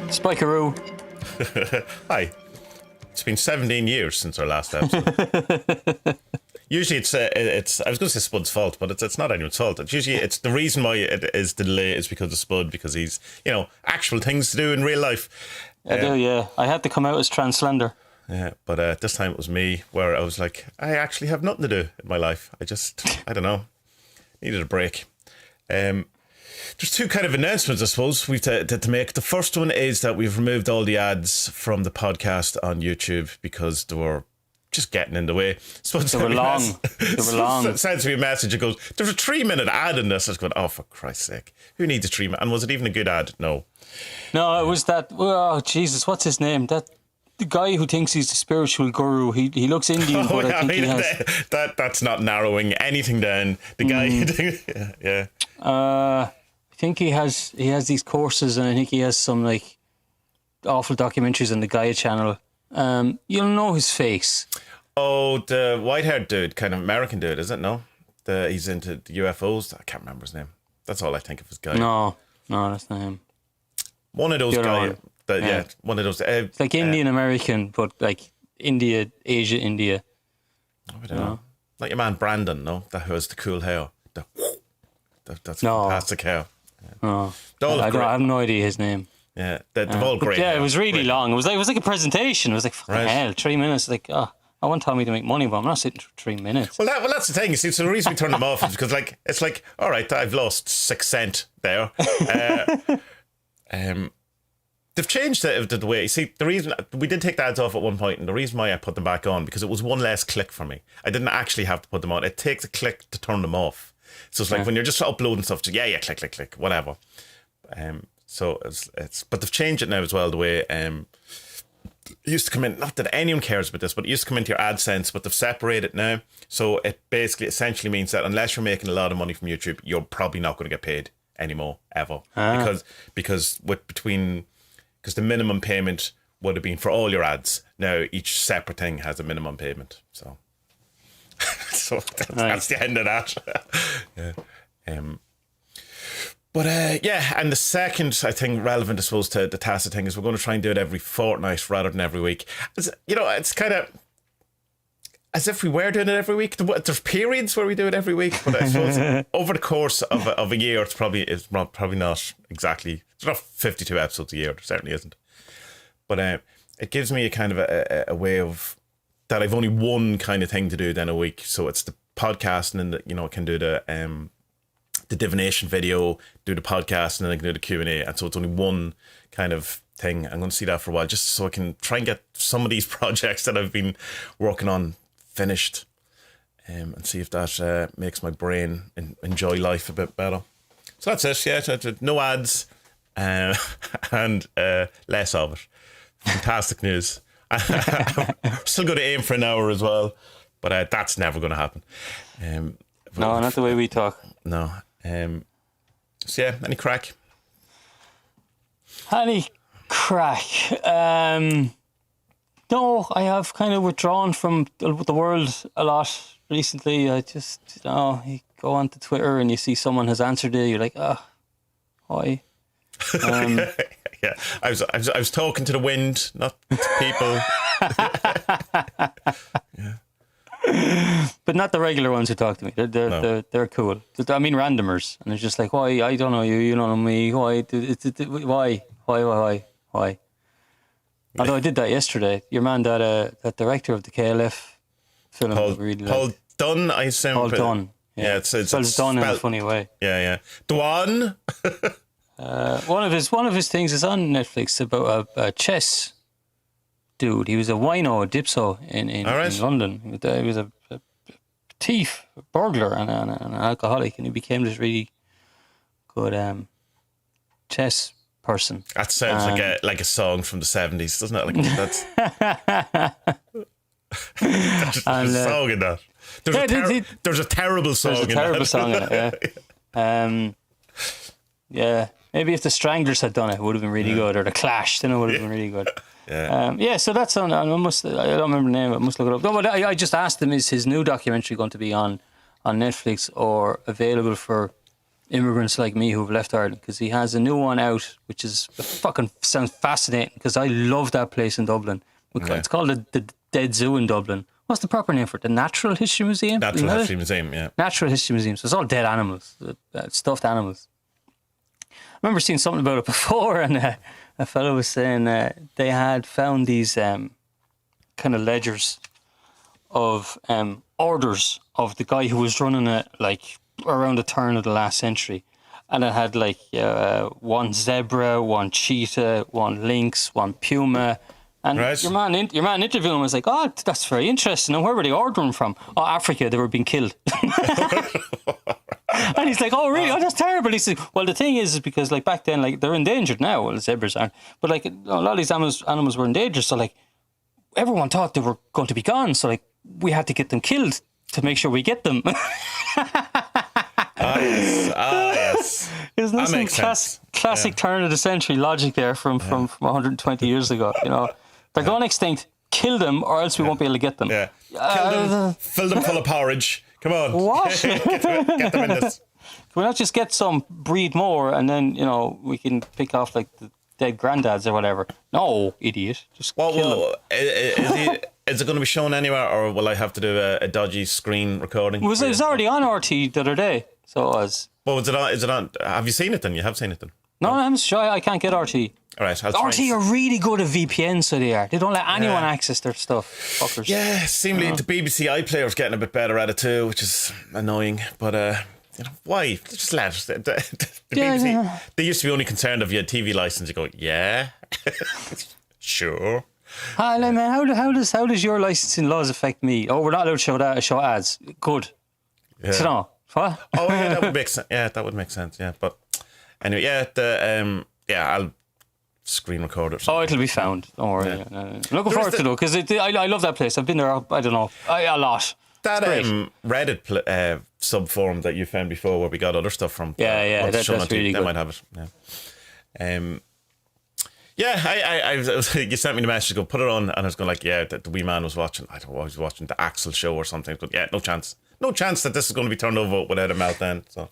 Spikeroo. Hi. It's been 17 years since our last episode. Usually it's I was going to say Spud's fault, but it's not anyone's fault. It's usually it's the reason why it is the delay is because of Spud, because he's, actual things to do in real life. I do, yeah. I had to come out as translender. Yeah, but this time it was me, where I was like, I actually have nothing to do in my life. I don't know, needed a break. There's two kind of announcements, I suppose, we've to make. The first one is that we've removed all the ads from the podcast on YouTube because they were just getting in the way. They were long. It sends me a message. It goes, there's a 3-minute ad in this. I was going, oh, for Christ's sake. Who needs a 3-minute? And was it even a good ad? No. No, it was that, oh, Jesus, what's his name? The guy who thinks he's the spiritual guru. He looks Indian, but I think he has... That's not narrowing anything down. The guy... yeah. I think he has these courses, and I think he has some like awful documentaries on the Gaia channel. You'll know his face. Oh, the white-haired dude, kind of American dude, is it? No, he's into the UFOs. I can't remember his name. That's all I think of his guy. No, that's not him. One of those guys. One of those. It's like Indian American, but like India, Asia, India. I don't know. Like your man Brandon, no, that who has the cool hair. That's fantastic hair. Yeah. Oh, I have no idea his name. Yeah, they're all great. Yeah, it was really long. It was like a presentation. It was like fucking hell, 3 minutes. Like, I want Tommy to make money, but I'm not sitting for 3 minutes. Well, that's the thing. You see, so the reason we turn them off is because it's like, all right, I've lost 6 cents there. They've changed the way. You see, the reason we did take the ads off at one point, and the reason why I put them back on, because it was one less click for me. I didn't actually have to put them on. It takes a click to turn them off. So it's like when you're just uploading stuff, just click, whatever. So it's but they've changed it now as well. The way it used to come in, not that anyone cares about this, but it used to come into your AdSense, but they've separated it now. So it basically essentially means that unless you're making a lot of money from YouTube, you're probably not going to get paid anymore ever, because the minimum payment would have been for all your ads. Now each separate thing has a minimum payment. So that's the end of that. Yeah. And the second, I think, relevant, I suppose, to the TaSTA thing is we're going to try and do it every fortnight rather than every week. It's kind of as if we were doing it every week. There's periods where we do it every week, but I suppose over the course of a year, it's probably not exactly. It's not 52 episodes a year. There certainly isn't. But it gives me a kind of a way of that I've only one kind of thing to do then a week. So it's the podcast, and then I can do the divination video, do the podcast, and then I can do the Q&A. And so it's only one kind of thing. I'm going to see that for a while, just so I can try and get some of these projects that I've been working on finished, and see if that makes my brain enjoy life a bit better. So that's it. Yeah, no ads, and less of it. Fantastic news. Still going to aim for an hour as well, but that's never going to happen. No, not the way we talk. No. So yeah, any crack? Any crack? No, I have kind of withdrawn from the world a lot recently. I just, you go onto Twitter and you see someone has answered it. You're like, why? Yeah, I was talking to the wind, not to people. Yeah. But not the regular ones who talk to me. They're cool. I mean, randomers, and it's just like, why? I don't know you. You don't know me. Why? Why? Although I did that yesterday. Your man, that director of the KLF film, Paul Dunn, I assume. Paul Dunn. Yeah, it's done in a funny way. Yeah. Dwan. One of his things is on Netflix about a chess dude. He was a wino, a dipso in London. He was a thief, a burglar, and an alcoholic, and he became this really good chess person. That sounds like a song from the 70s, doesn't it? Like that's there's a song in that. There's a terrible song. There's a terrible song in it. Yeah. Yeah. Maybe if the Stranglers had done it, it would have been really good, or the Clash, then it would have been really good. Yeah. So that's on. I don't remember the name. I must look it up. No, but I just asked him: is his new documentary going to be on Netflix or available for immigrants like me who've left Ireland, because he has a new one out, which is fucking sounds fascinating, because I love that place in Dublin. It's called the Dead Zoo in Dublin. What's the proper name for it? The Natural History Museum? Natural History Museum, yeah. Natural History Museum. So it's all dead animals, stuffed animals. I remember seeing something about it before, and a fellow was saying they had found these kind of ledgers of orders of the guy who was running it, like around the turn of the last century, and it had like one zebra, one cheetah, one lynx, one puma, and your man interviewing him was like, "Oh, that's very interesting. And where were they ordering from? Oh, Africa. They were being killed." And he's like, "Oh, really? Oh, that's terrible." He said, "Well, the thing is because like back then, like they're endangered now. Well, the zebras aren't, but like a lot of these animals were endangered. So like everyone thought they were going to be gone. So like we had to get them killed to make sure we get them." Yes. Isn't this some classic turn of the century logic there from 120 years ago? You know, they're going extinct. Kill them, or else we won't be able to get them. Yeah, kill them. Fill them full of porridge. Come on. What? get them in this. Can we not just get some, breed more, and then we can pick off like the dead granddads or whatever? No, idiot. Just kill them. Is it going to be shown anywhere, or will I have to do a dodgy screen recording? It was already on RT the other day, so it was. Well, was it on? Is it on? Have you seen it then? You have seen it then? No, I'm shy. I can't get RT. All right, RT are really good at VPN, so they are. They don't let anyone access their stuff. Fuckers. Yeah, seemingly the BBC iPlayer's getting a bit better at it too, which is annoying. But why? Just let it. The BBC. They used to be only concerned if you had TV license. You go, yeah, sure. Hi, man. How does your licensing laws affect me? Oh, we're not allowed to show ads. Good. Yeah. So no. What? Oh yeah, that would make sense. Yeah, that would make sense. Yeah, but anyway, I'll screen record it. Oh, it'll be found. Don't worry. Yeah. I'm looking forward to it because I love that place. I've been there. I don't know a lot. That Reddit subforum that you found before, where we got other stuff from. That's really good. They might have it. Yeah. You sent me the message to go put it on, and I was going like, the wee man was watching. I don't know, I was watching the Axel show or something. But yeah, no chance that this is going to be turned over without a meltdown. So,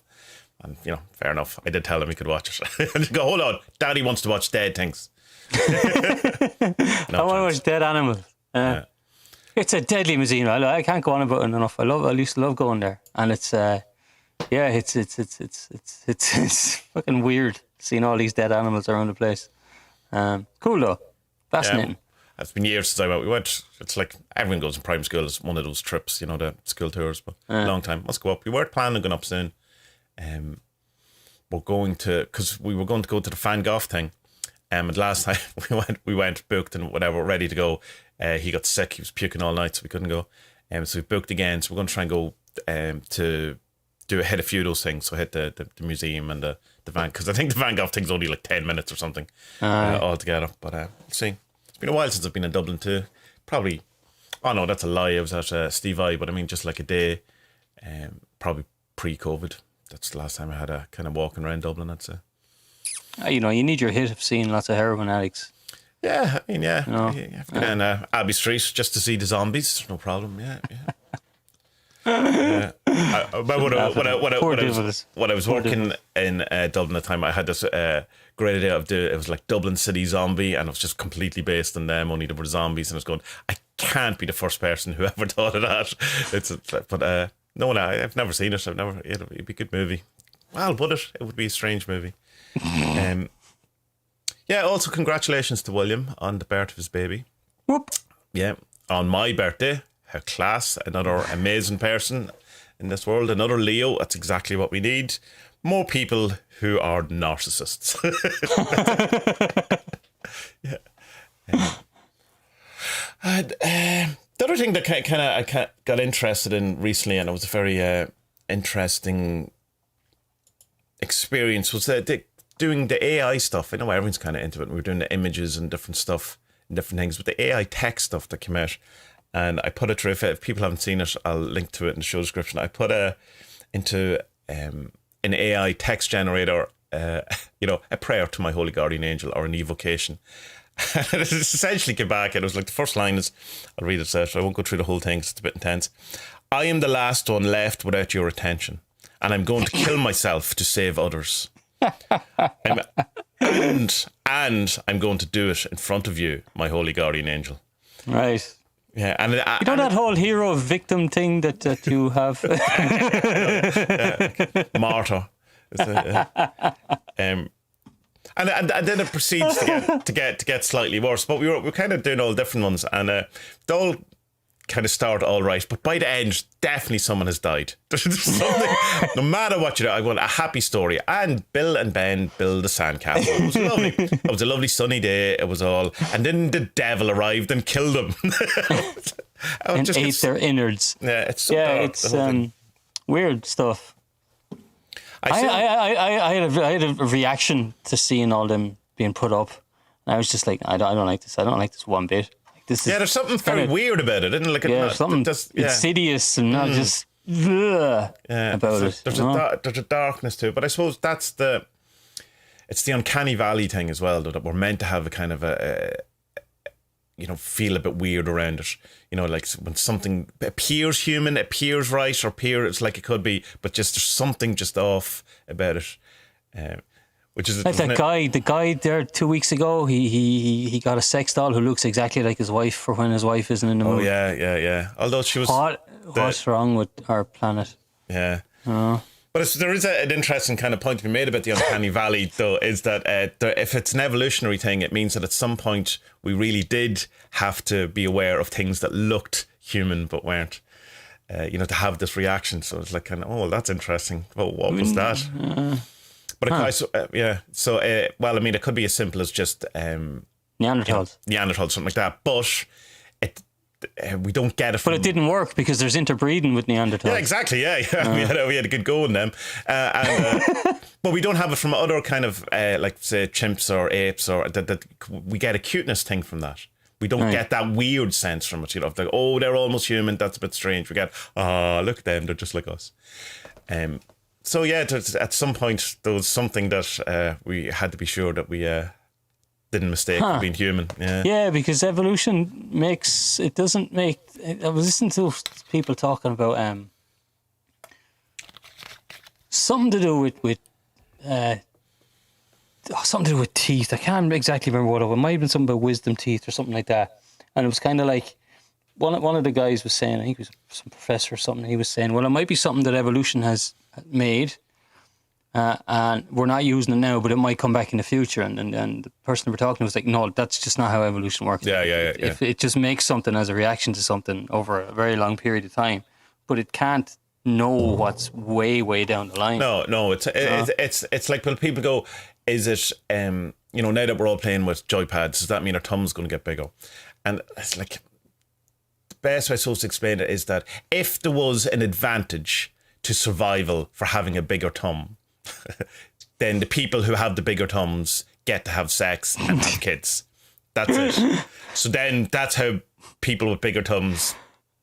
and fair enough. I did tell him he could watch it. And you go, hold on, Daddy wants to watch dead things. I want to watch dead animals. It's a deadly museum. I can't go on about it enough. I used to love going there, and it's fucking weird seeing all these dead animals around the place. Cool though, fascinating. It's been years since I went. We went. It's like everyone goes in primary school. It's one of those trips, the school tours. But a long time. Let's go up. We weren't planning on going up soon. We're going to, because we were going to go to the Van Gogh thing. And last time we went booked and whatever, ready to go. He got sick. He was puking all night, so we couldn't go. So we booked again. So we're going to try and go to hit a few of those things. So hit the museum and the Van, because I think the Van Gogh thing's only like 10 minutes or something altogether. But we'll see. It's been a while since I've been in Dublin too. Probably, oh no, that's a lie. I was at Steve I, but I mean just like a day, probably pre-COVID. That's the last time I had a kind of walking around Dublin, I'd say. You need your hit of seeing lots of heroin addicts. Yeah, I mean, I've been in Abbey Street just to see the zombies. No problem. Yeah. When I was working in Dublin at the time, I had this great idea of it was like Dublin City Zombie, and it was just completely based on them, only there were zombies, and I was going, I can't be the first person who ever thought of that. No, I've never seen it. It'd be a good movie. Well, would it? It would be a strange movie. Also congratulations to William on the birth of his baby. Whoop. Yeah, on my birthday. How class. Another amazing person in this world. Another Leo. That's exactly what we need. More people who are narcissists. The other thing that I got interested in recently, and it was a very interesting experience, was doing the AI stuff. I know everyone's kind of into it. We were doing the images and different stuff and different things, but the AI tech stuff that came out, and I put it through. If people haven't seen it, I'll link to it in the show description. I put into an AI text generator, a prayer to my holy guardian angel, or an evocation. And it essentially came back, and it was like the first line is, I'll read it out, so I won't go through the whole thing, it's a bit intense. I am the last one left without your attention. and I'm going to kill myself to save others. And I'm going to do it in front of you, my holy guardian angel. Right. Yeah, and that whole hero victim thing that you have. Martyr. And then it proceeds to get slightly worse. But we're kind of doing all different ones, and they all kind of start all right. But by the end, definitely someone has died. There's something. No matter what you do, I want a happy story. And Bill and Ben build a sandcastle. It was lovely. It was a lovely sunny day. It was all, and then the devil arrived and killed them. And ate their innards. Yeah, it's so dark, it's weird stuff. I had a reaction to seeing all them being put up, and I was just like, I don't like this. I don't like this one bit. Like, this there's something very weird about it, isn't it? Like something insidious and not just about it. There's a darkness to it, but I suppose it's the Uncanny Valley thing as well, that we're meant to have a kind of feel a bit weird around it. Like when something appears human, appears right, or appears like it could be, but just there's something just off about it. Which is like the guy there 2 weeks ago. He got a sex doll who looks exactly like his wife for when his wife isn't in the movie. Oh yeah. Although she was. What's wrong with our planet? Yeah. But there is an interesting kind of point to be made about the Uncanny Valley, though, is that if it's an evolutionary thing, it means that at some point we really did have to be aware of things that looked human but weren't. To have this reaction. So it's like kind of, that's interesting. Well, what was that? But So it could be as simple as just Neanderthals, something like that. But we don't get it. But it didn't work because there's interbreeding with Neanderthals. Yeah, exactly. Yeah. We had a good go in them, but we don't have it from other kind of like say chimps or apes, or that we get a cuteness thing from that. We don't get that weird sense from it. Like, they're almost human. That's a bit strange. We get look at them. They're just like us. So yeah, at some point there was something that we had to be sure that we didn't mistake being human. Yeah, because evolution doesn't make. I was listening to people talking about something to do with something to do with teeth. I can't exactly remember what it was. It might have been something about wisdom teeth or something like that. And it was kind of like one of the guys was saying, I think it was some professor or something. He was saying, well, it might be something that evolution has made. And we're not using it now, but it might come back in the future. And the person we were talking to was like, no, that's just not how evolution works. Yeah. If it just makes something as a reaction to something over a very long period of time, but it can't know what's way down the line. No, it's like when people go, is it now that we're all playing with joypads, does that mean our thumb's going to get bigger? And it's like the best way I'm supposed to explain it is that if there was an advantage to survival for having a bigger thumb, then the people who have the bigger thumbs get to have sex and have kids. That's it. So then that's how people with bigger thumbs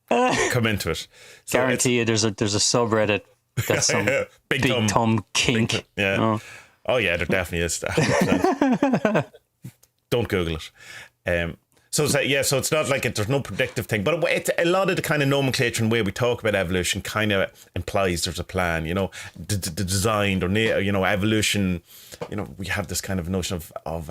come into it. So guarantee you there's a subreddit that's some big thumb kink. Oh yeah, there definitely is. Don't Google it. So it's not like there's no predictive thing, but a lot of the kind of nomenclature and way we talk about evolution kind of implies there's a plan, the designed or evolution. We have this kind of notion of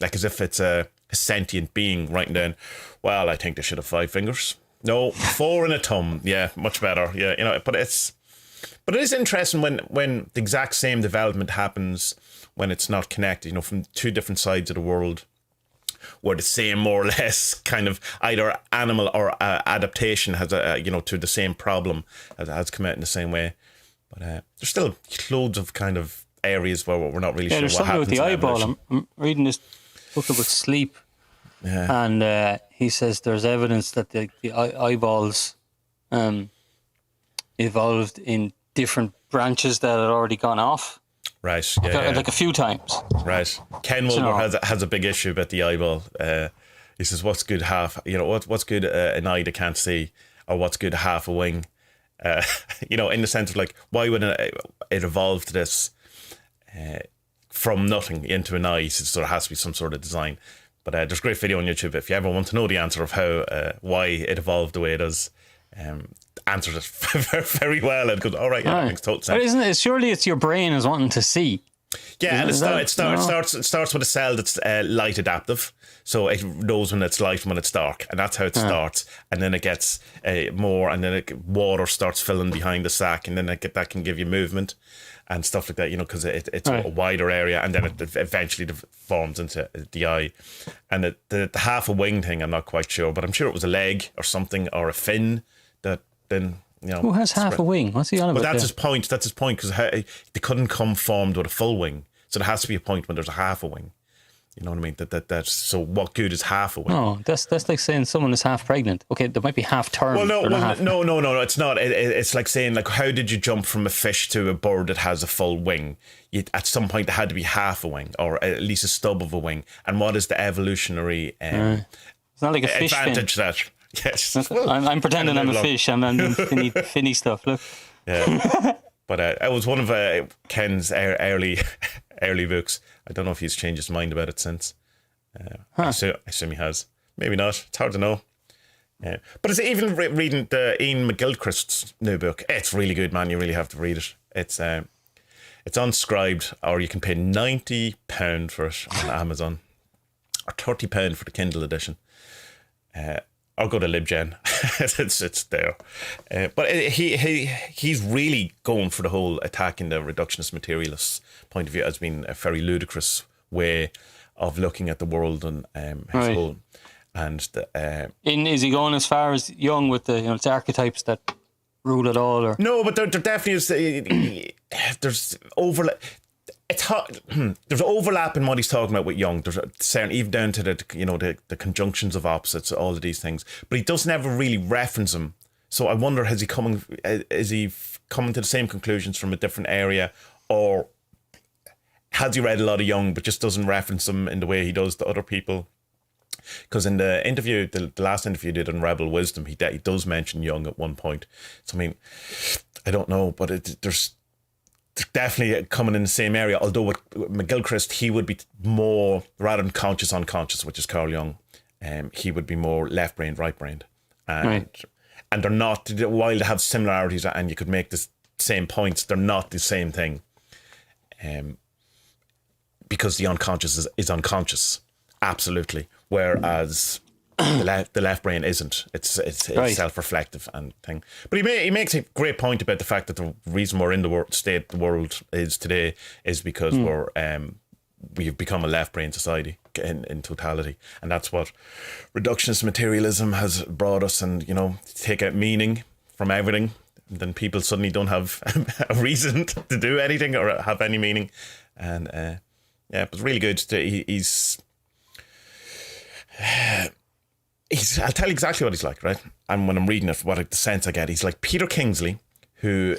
like as if it's a sentient being writing down, well, I think they should have 5 fingers. No, 4 and a thumb. Yeah, much better. Yeah, but it is interesting when the exact same development happens when it's not connected, from 2 different sides of the world, where the same more or less kind of either animal or adaptation has to the same problem has come out in the same way. But there's still loads of kind of areas where we're not really sure what happens. There's something with the eyeball. I'm reading this book about sleep, and he says there's evidence that the eyeballs evolved in different branches that had already gone off. Right, like a few times. Right. Ken Wilber has a big issue about the eyeball. He says, what's good what's good an eye that can't see, or what's good half a wing? In the sense of like, why would it evolve to this from nothing into an eye? So there has to be some sort of design. But there's a great video on YouTube if you ever want to know the answer of how why it evolved the way it is. answers it very well and goes, all right, yeah, that makes total sense. But isn't it? Surely it's your brain is wanting to see. Yeah, and it starts with a cell that's light adaptive, so it knows when it's light and when it's dark, and that's how it starts. And then it gets more, and then water starts filling behind the sac, and then that can give you movement and stuff like that, because it's a wider area, and then it eventually forms into the eye. And the half a wing thing, I'm not quite sure, but I'm sure it was a leg or something, or a fin that then... Who has half a wing? What's he on about? Well, that's his point. That's his point, because they couldn't come formed with a full wing, so there has to be a point when there's a half a wing. You know what I mean? That's so. What good is half a wing? No, that's like saying someone is half pregnant. Okay, there might be half term. Well, no, it's not. It's like saying, like, how did you jump from a fish to a bird that has a full wing? At some point, there had to be half a wing, or at least a stub of a wing. And what is the evolutionary it's not like a fish advantage fin. that? Yes, I'm pretending I'm a fish. I'm finny stuff. Look, yeah. But it was one of Ken's early books. I don't know if he's changed his mind about it since. I assume he has. Maybe not. It's hard to know. But it's even reading the Iain McGilchrist's new book. It's really good, man. You really have to read it. It's unscribed, or you can pay £90 for it on Amazon, or £30 for the Kindle edition. Or go to LibGen. it's there. But he's really going for the whole attacking the reductionist materialist point of view as being a very ludicrous way of looking at the world and his whole. And is he going as far as Jung with the it's archetypes that rule it all? Or no, but there definitely is. There's overlap. It's hard. There's overlap in what he's talking about with Jung. There's certain, even down to the conjunctions of opposites, all of these things. But he doesn't ever really reference them. So I wonder, is he coming to the same conclusions from a different area, or has he read a lot of Jung but just doesn't reference them in the way he does to other people? Because in the interview, the last interview he did on Rebel Wisdom, he does mention Jung at one point. So I mean, I don't know, but there's definitely coming in the same area, although with McGilchrist he would be more, rather than conscious unconscious, which is Carl Jung, he would be more left-brained, right-brained, and they're not, while they have similarities and you could make the same points, they're not the same thing, because the unconscious is unconscious, absolutely, whereas the left brain isn't. It's self-reflective and thing. But he makes a great point about the fact that the reason we're in the state the world is today is because we've become a left brain society in totality, and that's what reductionist materialism has brought us. And take out meaning from everything, and then people suddenly don't have a reason to do anything or have any meaning. And it was really good. I'll tell you exactly what he's like, right? And when I'm reading it, the sense I get, he's like Peter Kingsley, who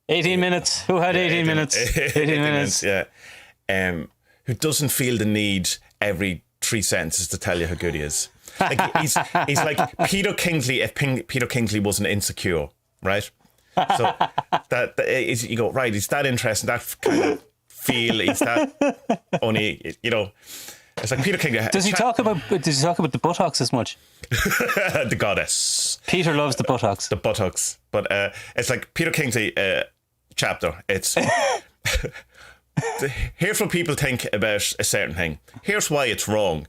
18 minutes. Who had 18 minutes? 18 minutes. Yeah. Who doesn't feel the need every 3 sentences to tell you how good he is. Like he's like Peter Kingsley if Peter Kingsley wasn't insecure, right? So that is, you go, right, he's that interesting, that kind of feel, he's that only, it's like Peter Kingsley. Does he talk about the buttocks as much? The goddess. Peter loves the buttocks. The buttocks. But it's like Peter Kingsley chapter. It's here's what people think about a certain thing. Here's why it's wrong.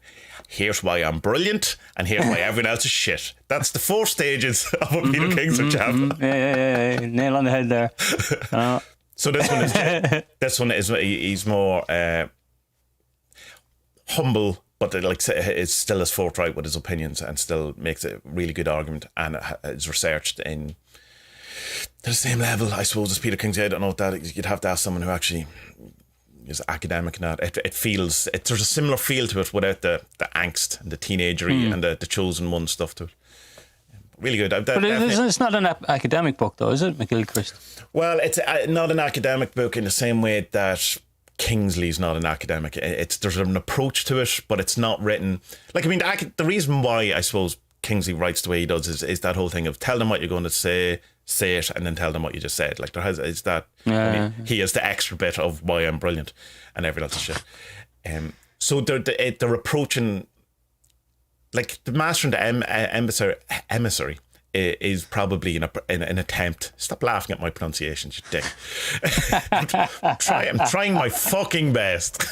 Here's why I'm brilliant, and here's why everyone else is shit. That's the 4 stages of a Peter Kingsley chapter. Yeah. Nail on the head there. So this one is he's more humble, but is still as forthright with his opinions and still makes a really good argument, and is researched in to the same level, I suppose, as Peter Kingsley. I don't know that you'd have to ask someone who actually is academic in that. It feels there's a similar feel to it without the angst and the teenagery and the chosen one stuff to it. Really good. But it's not an academic book, though, is it, McGilchrist? Well, it's not an academic book in the same way that Kingsley's not an academic. There's an approach to it, but it's not written like, I mean, the reason why I suppose Kingsley writes the way he does is that whole thing of tell them what you're going to say it, and then tell them what you just said. Like is that he has the extra bit of why I'm brilliant and everything else shit. So they're approaching, like the master and the emissary is probably an attempt. Stop laughing at my pronunciation, you dick. I'm trying my fucking best.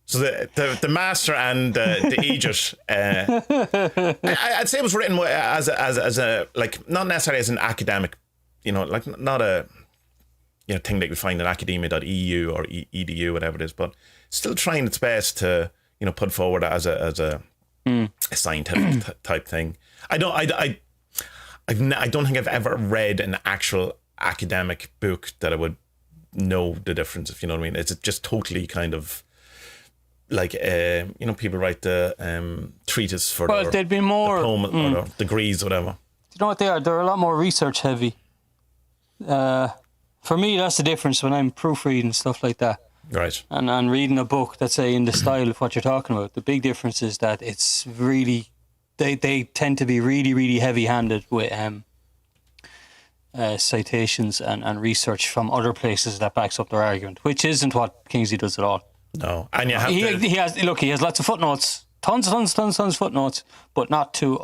So the Master and the Aegis, I'd say it was written as a like, not necessarily as an academic, like not a thing that you would find in academia.eu or edu, whatever it is, but still trying its best to put forward as a scientific type thing. I don't think I've ever read an actual academic book that I would know the difference, if you know what I mean. It's just totally kind of like people write the treatise for there'd be more diploma or their degrees or whatever. You know what they are? They're a lot more research heavy. For me, that's the difference when I'm proofreading stuff like that. Right. And reading a book that's, say, in the style of what you're talking about. The big difference is that it's really, they tend to be really, really heavy-handed with citations and research from other places that backs up their argument, which isn't what Kingsley does at all. No, and you have he has lots of footnotes, tons of footnotes, but not to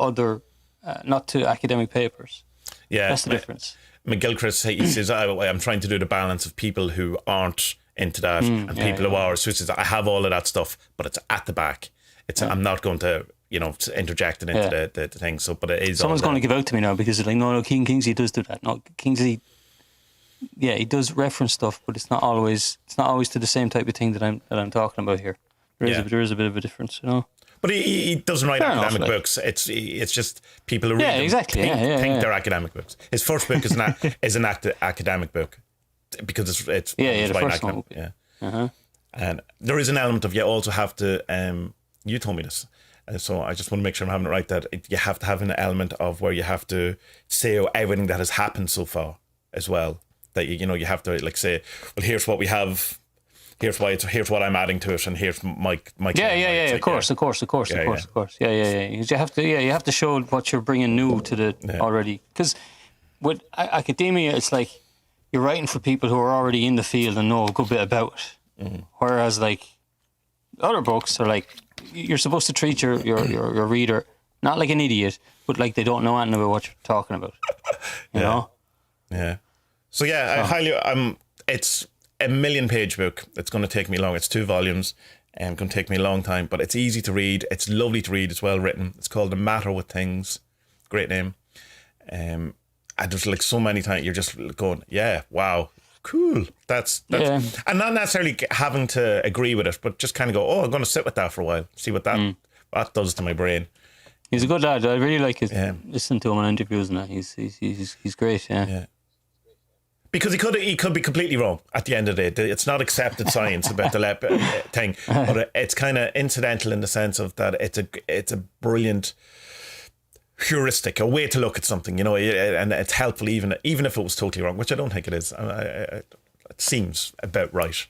academic papers. Yeah, that's the difference. McGilchrist, he says, I'm trying to do the balance of people who aren't into that and people who are. So he says, I have all of that stuff, but it's at the back. I'm not going to, interject it into the thing. So, but it is. Someone's going to give out to me now because it's like, no, Kingsley does do that. No, Kingsley, he does reference stuff, but it's not always to the same type of thing that I'm talking about here. There is a bit of a difference, But he doesn't write academic books. It's just people who read them think they're academic books. His first book is an academic book because it's the first one. And there is an element of you also have to. You told me this, so I just want to make sure I'm having it right. That you have to have an element of where you have to say everything that has happened so far as well. That you have to like say, well, here's what we have. Here's what I'm adding to it, and here's my Of course. Yeah. You have to show what you're bringing new to the already. Because with academia, it's like you're writing for people who are already in the field and know a good bit about it. Mm-hmm. Whereas like other books are like you're supposed to treat your reader not like an idiot, but like they don't know anything about what you're talking about. You know? Yeah. So I highly it's a 1,000,000-page book. It's going to take me long. It's 2 volumes and going to take me a long time, but it's easy to read. It's lovely to read. It's well written. It's called The Matter with Things. Great name. And there's like so many times you're just going, wow, cool. That's and not necessarily having to agree with it, but just kind of go, I'm going to sit with that for a while, see what that does to my brain. He's a good lad. I really like his listen to him on interviews and that. He's great. Yeah. Because he could be completely wrong at the end of the day. It's not accepted science about the thing, but it's kind of incidental in the sense of that it's a brilliant heuristic, a way to look at something, and it's helpful even if it was totally wrong, which I don't think it is. It seems about right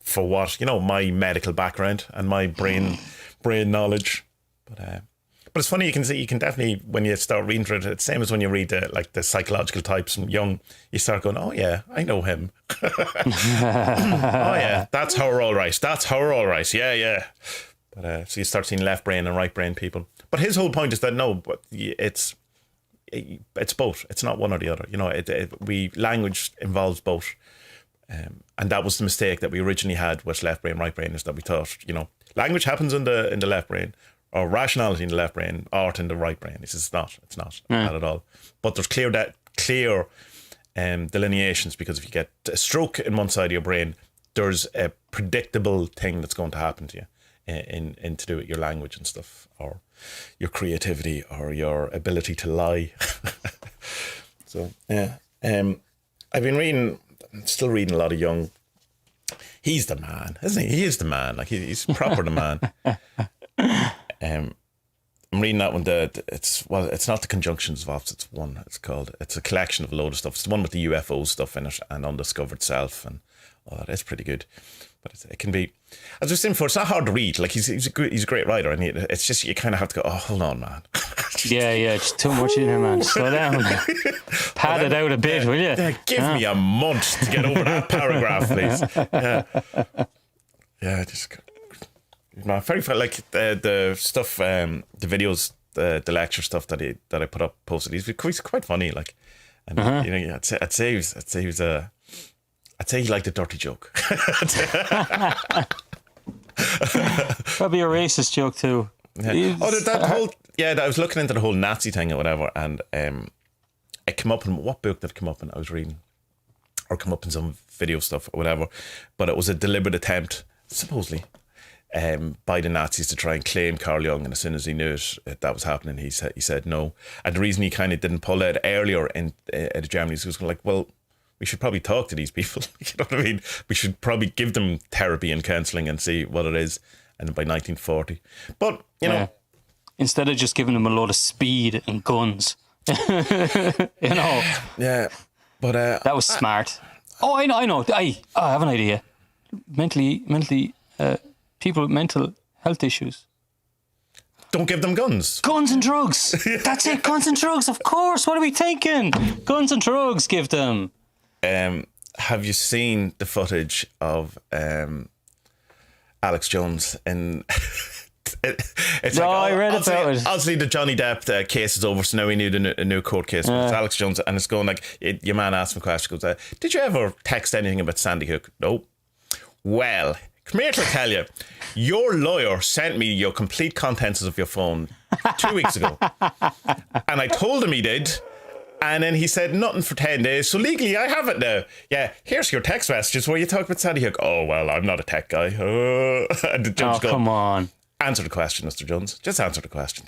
for what my medical background and my brain knowledge, but it's funny, you can definitely, when you start reading through it, it's the same as when you read the psychological types from Jung, you start going, oh yeah, I know him. Oh yeah, that's how we're all right. Yeah. But so you start seeing left brain and right brain people. But his whole point is that no, but it's both. It's not one or the other. Language involves both. And that was the mistake that we originally had with left brain, right brain, is that we thought, language happens in the left brain, or rationality in the left brain, art in the right brain. It's not at all. But there's clear delineations, because if you get a stroke in one side of your brain, there's a predictable thing that's going to happen to you in to do with your language and stuff, or your creativity, or your ability to lie. So I've been still reading a lot of Jung. He's the man, isn't he? He is the man. Like he's proper the man. I'm reading that one. It's not the Conjunctions of Opposites one. It's a collection of a load of stuff. It's the one with the UFO stuff in it and undiscovered self and all that. It's pretty good, but it can be, as I was saying before, it's not hard to read. Like he's a great writer, and it's just you kind of have to go, hold on, man. It's too much in here, man. Slow down. Pad it out a bit, will you? Give me a month to get over that paragraph, please. No, very fun. Like the stuff, the videos, the lecture stuff that I posted. He's quite funny. Like, and you know, I'd say he liked a dirty joke. Probably a racist joke too. Yeah. I was looking into the whole Nazi thing or whatever, and it came up in what book did it come up in? I was reading, or come up in some video stuff or whatever. But it was a deliberate attempt, supposedly, by the Nazis to try and claim Carl Jung, and as soon as he knew that was happening, he said no. And the reason he kind of didn't pull out earlier in Germany is he was like, well, we should probably talk to these people. You know what I mean? We should probably give them therapy and counselling and see what it is. And by 1940, but you know, instead of just giving them a load of speed and guns, you know, yeah. But that was smart. I know. I have an idea. People with mental health issues. Don't give them guns. Guns and drugs. That's it. Guns and drugs. Of course. What are we thinking? Guns and drugs. Give them. Have you seen the footage of Alex Jones in? I read about it. Obviously, the Johnny Depp case is over, so now we need a new court case. It's Alex Jones, and it's going like your man asked him a question. Goes, did you ever text anything about Sandy Hook? No. Well, come here to tell you, your lawyer sent me your complete contents of your phone 2 weeks ago, and I told him he did. And then he said nothing for 10 days. So legally, I have it now. Yeah, here's your text messages where you talk about Sandy Hook. Oh, well, I'm not a tech guy. And the judge goes, come on. Answer the question, Mr. Jones. Just answer the question.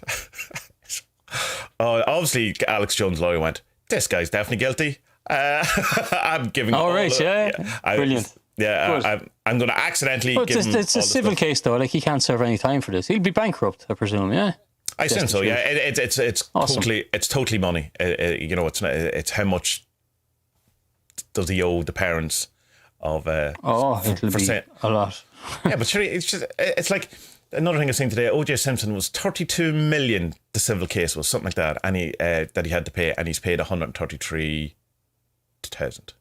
Obviously, Alex Jones' lawyer went, this guy's definitely guilty. I'm giving him Brilliant. I'm going to accidentally give him it's a civil case, though. Like, he can't serve any time for this. He'll be bankrupt, I presume, yeah? I assume so. Yeah, it's awesome. totally money. You know, it's how much does he owe the parents of? It'll be a lot. Yeah, but sure, it's like another thing I seen today. O.J. Simpson was 32 million. The civil case was something like that, and he had to pay, and he's paid 133,000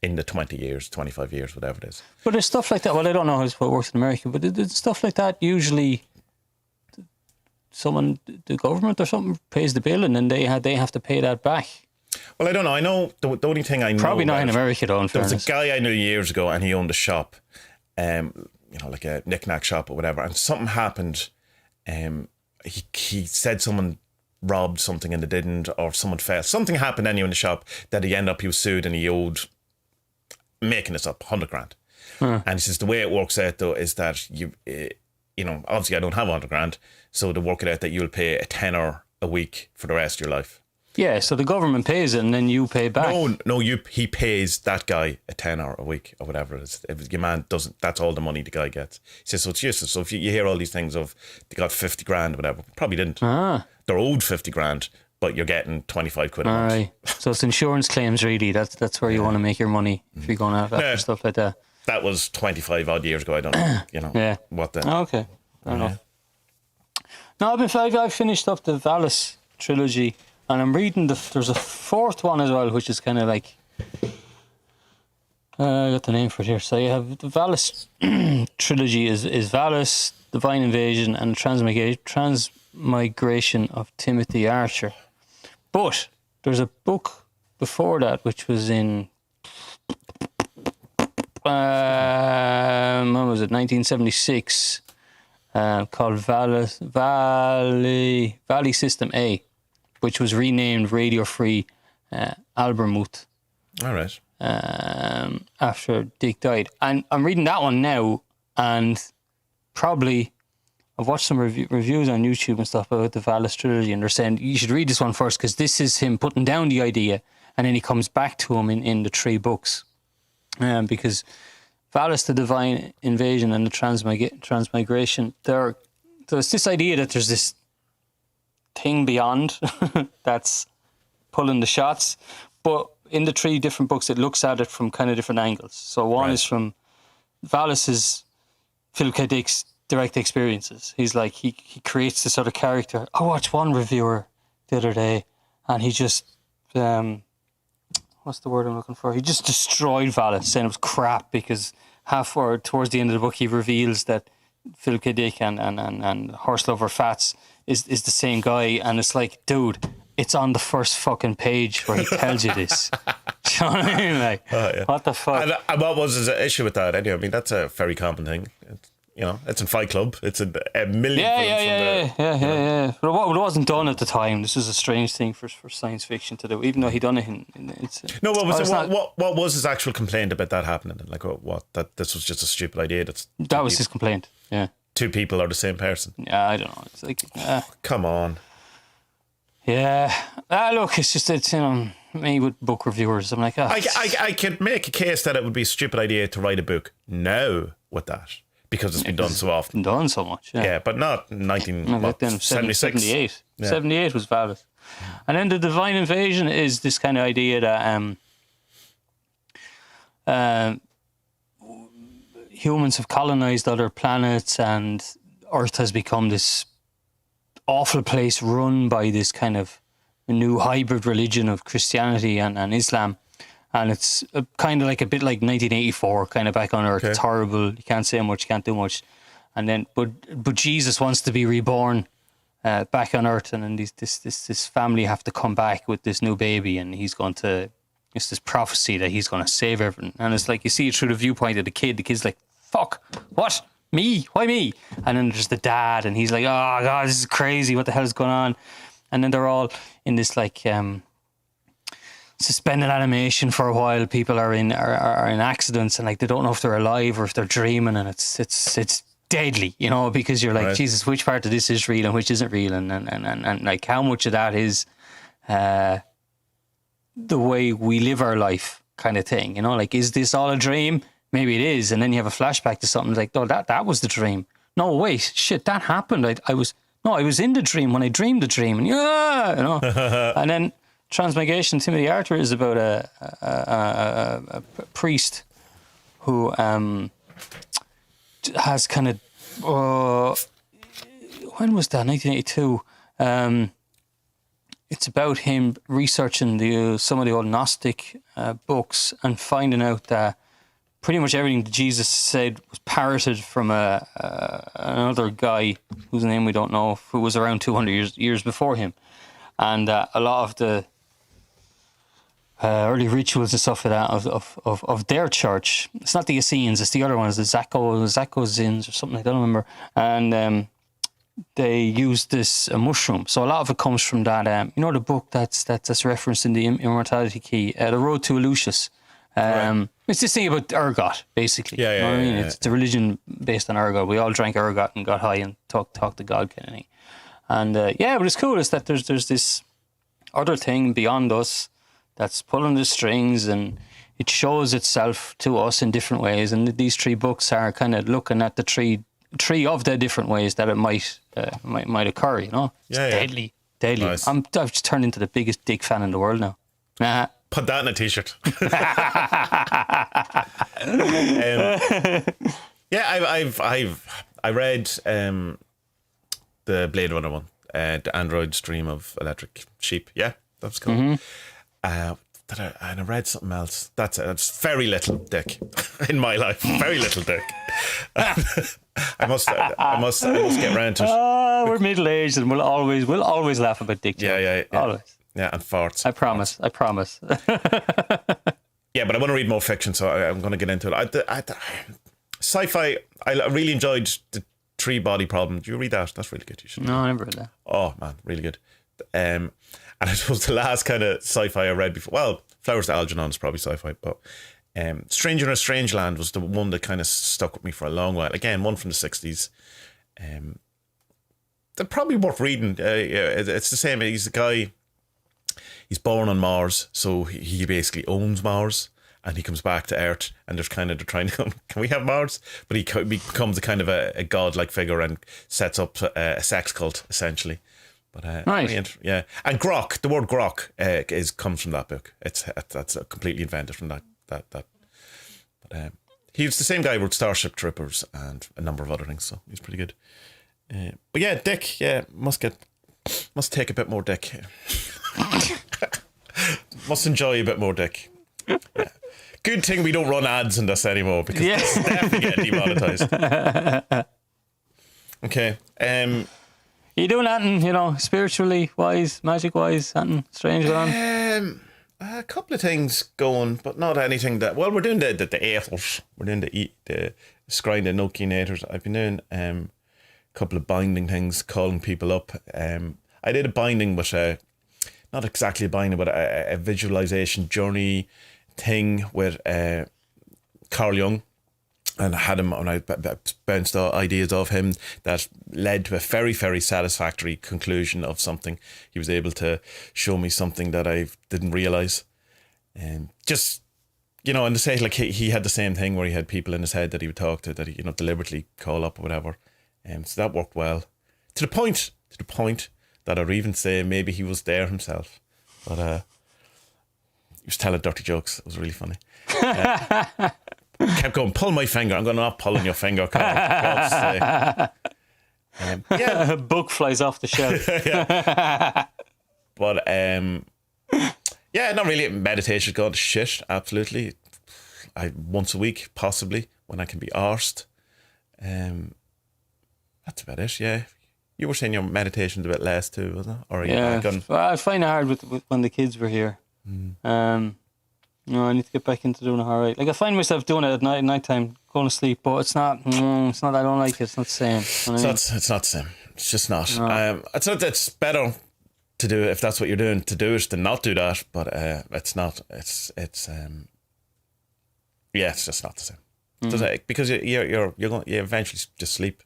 in the 20 years, 25 years, whatever it is. But there's stuff like that. Well, I don't know how it works in America, but there's stuff like that usually. Someone, the government or something, pays the bill, and then they have to pay that back. Well, I don't know. I know the only thing I know. Probably not in America, though. There was a guy I knew years ago, and he owned a shop, you know, like a knick-knack shop or whatever. And something happened. He said someone robbed something and they didn't, or someone fell. Something happened anyway in the shop that he was sued, and he owed, making this up, 100 grand. And he says the way it works out though is that you know, obviously I don't have 100 grand, so to work it out that you'll pay a tenner a week for the rest of your life. Yeah, so the government pays it and then you pay back. No, he pays that guy a tenner a week or whatever it is. If your man doesn't, that's all the money the guy gets. He says, so it's useless. So if you hear all these things of they got 50 grand or whatever, probably didn't. They're owed 50 grand, but you're getting 25 quid a month. Right. So it's insurance claims really. That's where you want to make your money if you're going after stuff like that. That was 25 odd years ago. I don't know, you know. Yeah. What the? Okay. Fair enough. No, I've finished up the Valis trilogy, and I'm reading there's a fourth one as well, which is kind of like I got the name for it here. So you have the Valis trilogy is Valis, Divine Invasion, and Transmigration of Timothy Archer. But there's a book before that which was in when was it? 1976. Called Valley System A, which was renamed Radio Free Albermuth. All right. After Dick died. And I'm reading that one now, and probably I've watched some reviews on YouTube and stuff about the Valis trilogy, and they're saying you should read this one first because this is him putting down the idea, and then he comes back to him in the three books. Because Valis, the Divine Invasion, and the Transmigration, there's this idea that there's this thing beyond that's pulling the shots. But in the three different books, it looks at it from kind of different angles. So one is from Valis's Philip K. Dick's direct experiences. He's like, he creates this sort of character. I watched one reviewer the other day, and he just... what's the word I'm looking for? He just destroyed Valis, saying it was crap because towards the end of the book, he reveals that Philip K. Dick and Horse Lover Fats is the same guy, and it's like, dude, it's on the first fucking page where he tells you this. Do you know what I mean? Like, what the fuck? And what was his issue with that anyway? I mean, that's a very common thing. It's in Fight Club. It's a million yeah. But it wasn't done at the time. This was a strange thing for science fiction to do, even though he done it what was his actual complaint about that happening? Like, that this was just a stupid idea. That was his complaint. Yeah. Two people are the same person. Yeah, I don't know. It's like, come on. Yeah. Look, it's me with book reviewers. I'm like, I could make a case that it would be a stupid idea to write a book now with that. Because it's been done so often. Done so much, yeah. Yeah, but not 1976. 78. Yeah. 78 was valid. And then the divine invasion is this kind of idea that humans have colonized other planets and Earth has become this awful place run by this kind of new hybrid religion of Christianity and Islam. And it's kind of like a bit like 1984, kind of back on Earth. Okay. It's horrible. You can't say much, you can't do much. And then, but Jesus wants to be reborn back on Earth, and then this family have to come back with this new baby, and he's going to. It's this prophecy that he's going to save everything, and it's like you see it through the viewpoint of the kid. The kid's like, "Fuck, what? Me? Why me?" And then there's the dad, and he's like, "Oh God, this is crazy. What the hell is going on?" And then they're all in this like. Suspended animation for a while. People are in accidents and like they don't know if they're alive or if they're dreaming, and it's deadly, because you're like, right. Jesus, which part of this is real and which isn't real, and like how much of that is the way we live our life kind of thing, like, is this all a dream? Maybe it is, and then you have a flashback to something like, oh, that was the dream. No, wait, shit, that happened. I was in the dream when I dreamed the dream, and and then. Transmigration, Timothy Arthur, is about a priest who has kind of when was that? 1982. It's about him researching some of the old Gnostic books and finding out that pretty much everything that Jesus said was parroted from another guy whose name we don't know, who was around 200 years before him, and a lot of the early rituals and stuff like that of their church. It's not the Essenes, it's the other ones, the Zakozins or something, I don't remember. And they use this mushroom. So a lot of it comes from that, the book that's referenced in the Immortality Key, The Road to Eleusis. Right. It's this thing about ergot, basically. Yeah, you know what I mean? It's a religion based on ergot. We all drank ergot and got high and talk to God kind of thing. And but it's cool is that there's this other thing beyond us that's pulling the strings, and it shows itself to us in different ways. And these three books are kind of looking at the three of the different ways that it might occur. It's deadly. Nice. I've just turned into the biggest Dick fan in the world now. Put that in a t-shirt. I read the Blade Runner one, The Android's Dream of Electric Sheep. Yeah, that was cool. Mm-hmm. And I read something else. That's it. It's very little Dick in my life. Very little Dick. I must get around to it. We're middle aged and we'll always laugh about Dick. Yeah. Always. Yeah, and farts. I promise. Yeah, but I want to read more fiction, so I'm going to get into it. Sci-fi. I really enjoyed The Three Body Problem. Did you read that? That's really good. You should. No, I never read that. Oh man, really good. And I suppose the last kind of sci-fi I read before, well, Flowers to Algernon is probably sci-fi, but Stranger in a Strange Land was the one that kind of stuck with me for a long while. Again, one from the 60s. They're probably worth reading. It's the same. He's a guy, he's born on Mars, so he basically owns Mars, and he comes back to Earth, and they're trying to, can we have Mars? But he becomes a kind of a godlike figure and sets up a sex cult, essentially. But nice. Yeah, and grok. The word grok comes from that book. That's completely invented from that. But he's the same guy who wrote Starship Troopers and a number of other things. So he's pretty good. But yeah, Dick. Yeah, must take a bit more Dick. Must enjoy a bit more Dick. Yeah. Good thing we don't run ads in this anymore, because it's definitely getting demonetized. Okay. You doing anything, spiritually wise, magic wise, anything strange going on? A couple of things going, but not anything that. Well, we're doing the aethers. We're doing the scrying the Nokinators. I've been doing a couple of binding things, calling people up. I did a binding with not exactly a binding, but a visualization journey thing with Carl Jung. And I had him, and I bounced ideas off him that led to a very, very satisfactory conclusion of something. He was able to show me something that I didn't realise. And just, and to say, like, he had the same thing where he had people in his head that he would talk to, that he, deliberately call up or whatever. So that worked well. To the point that I'd even say maybe he was there himself. But he was telling dirty jokes. It was really funny. Kept going, pull my finger. I'm going, not pulling your finger, Carl. For God's sake. Yeah. A book flies off the shelf. Yeah. But yeah, not really. Meditation's gone to shit, absolutely. Once a week, possibly, when I can be arsed. That's about it, yeah. You were saying your meditation's a bit less too, wasn't it? Or Well, I find it hard with when the kids were here. I need to get back into doing it alright. Like, I find myself doing it at night time, going to sleep, but it's not I don't like it, it's not the same. It's not the same. It's just not. No. It's better to do it, if that's what you're doing, to do it than not do that, but it's not. It's just not the same. Because you eventually just sleep,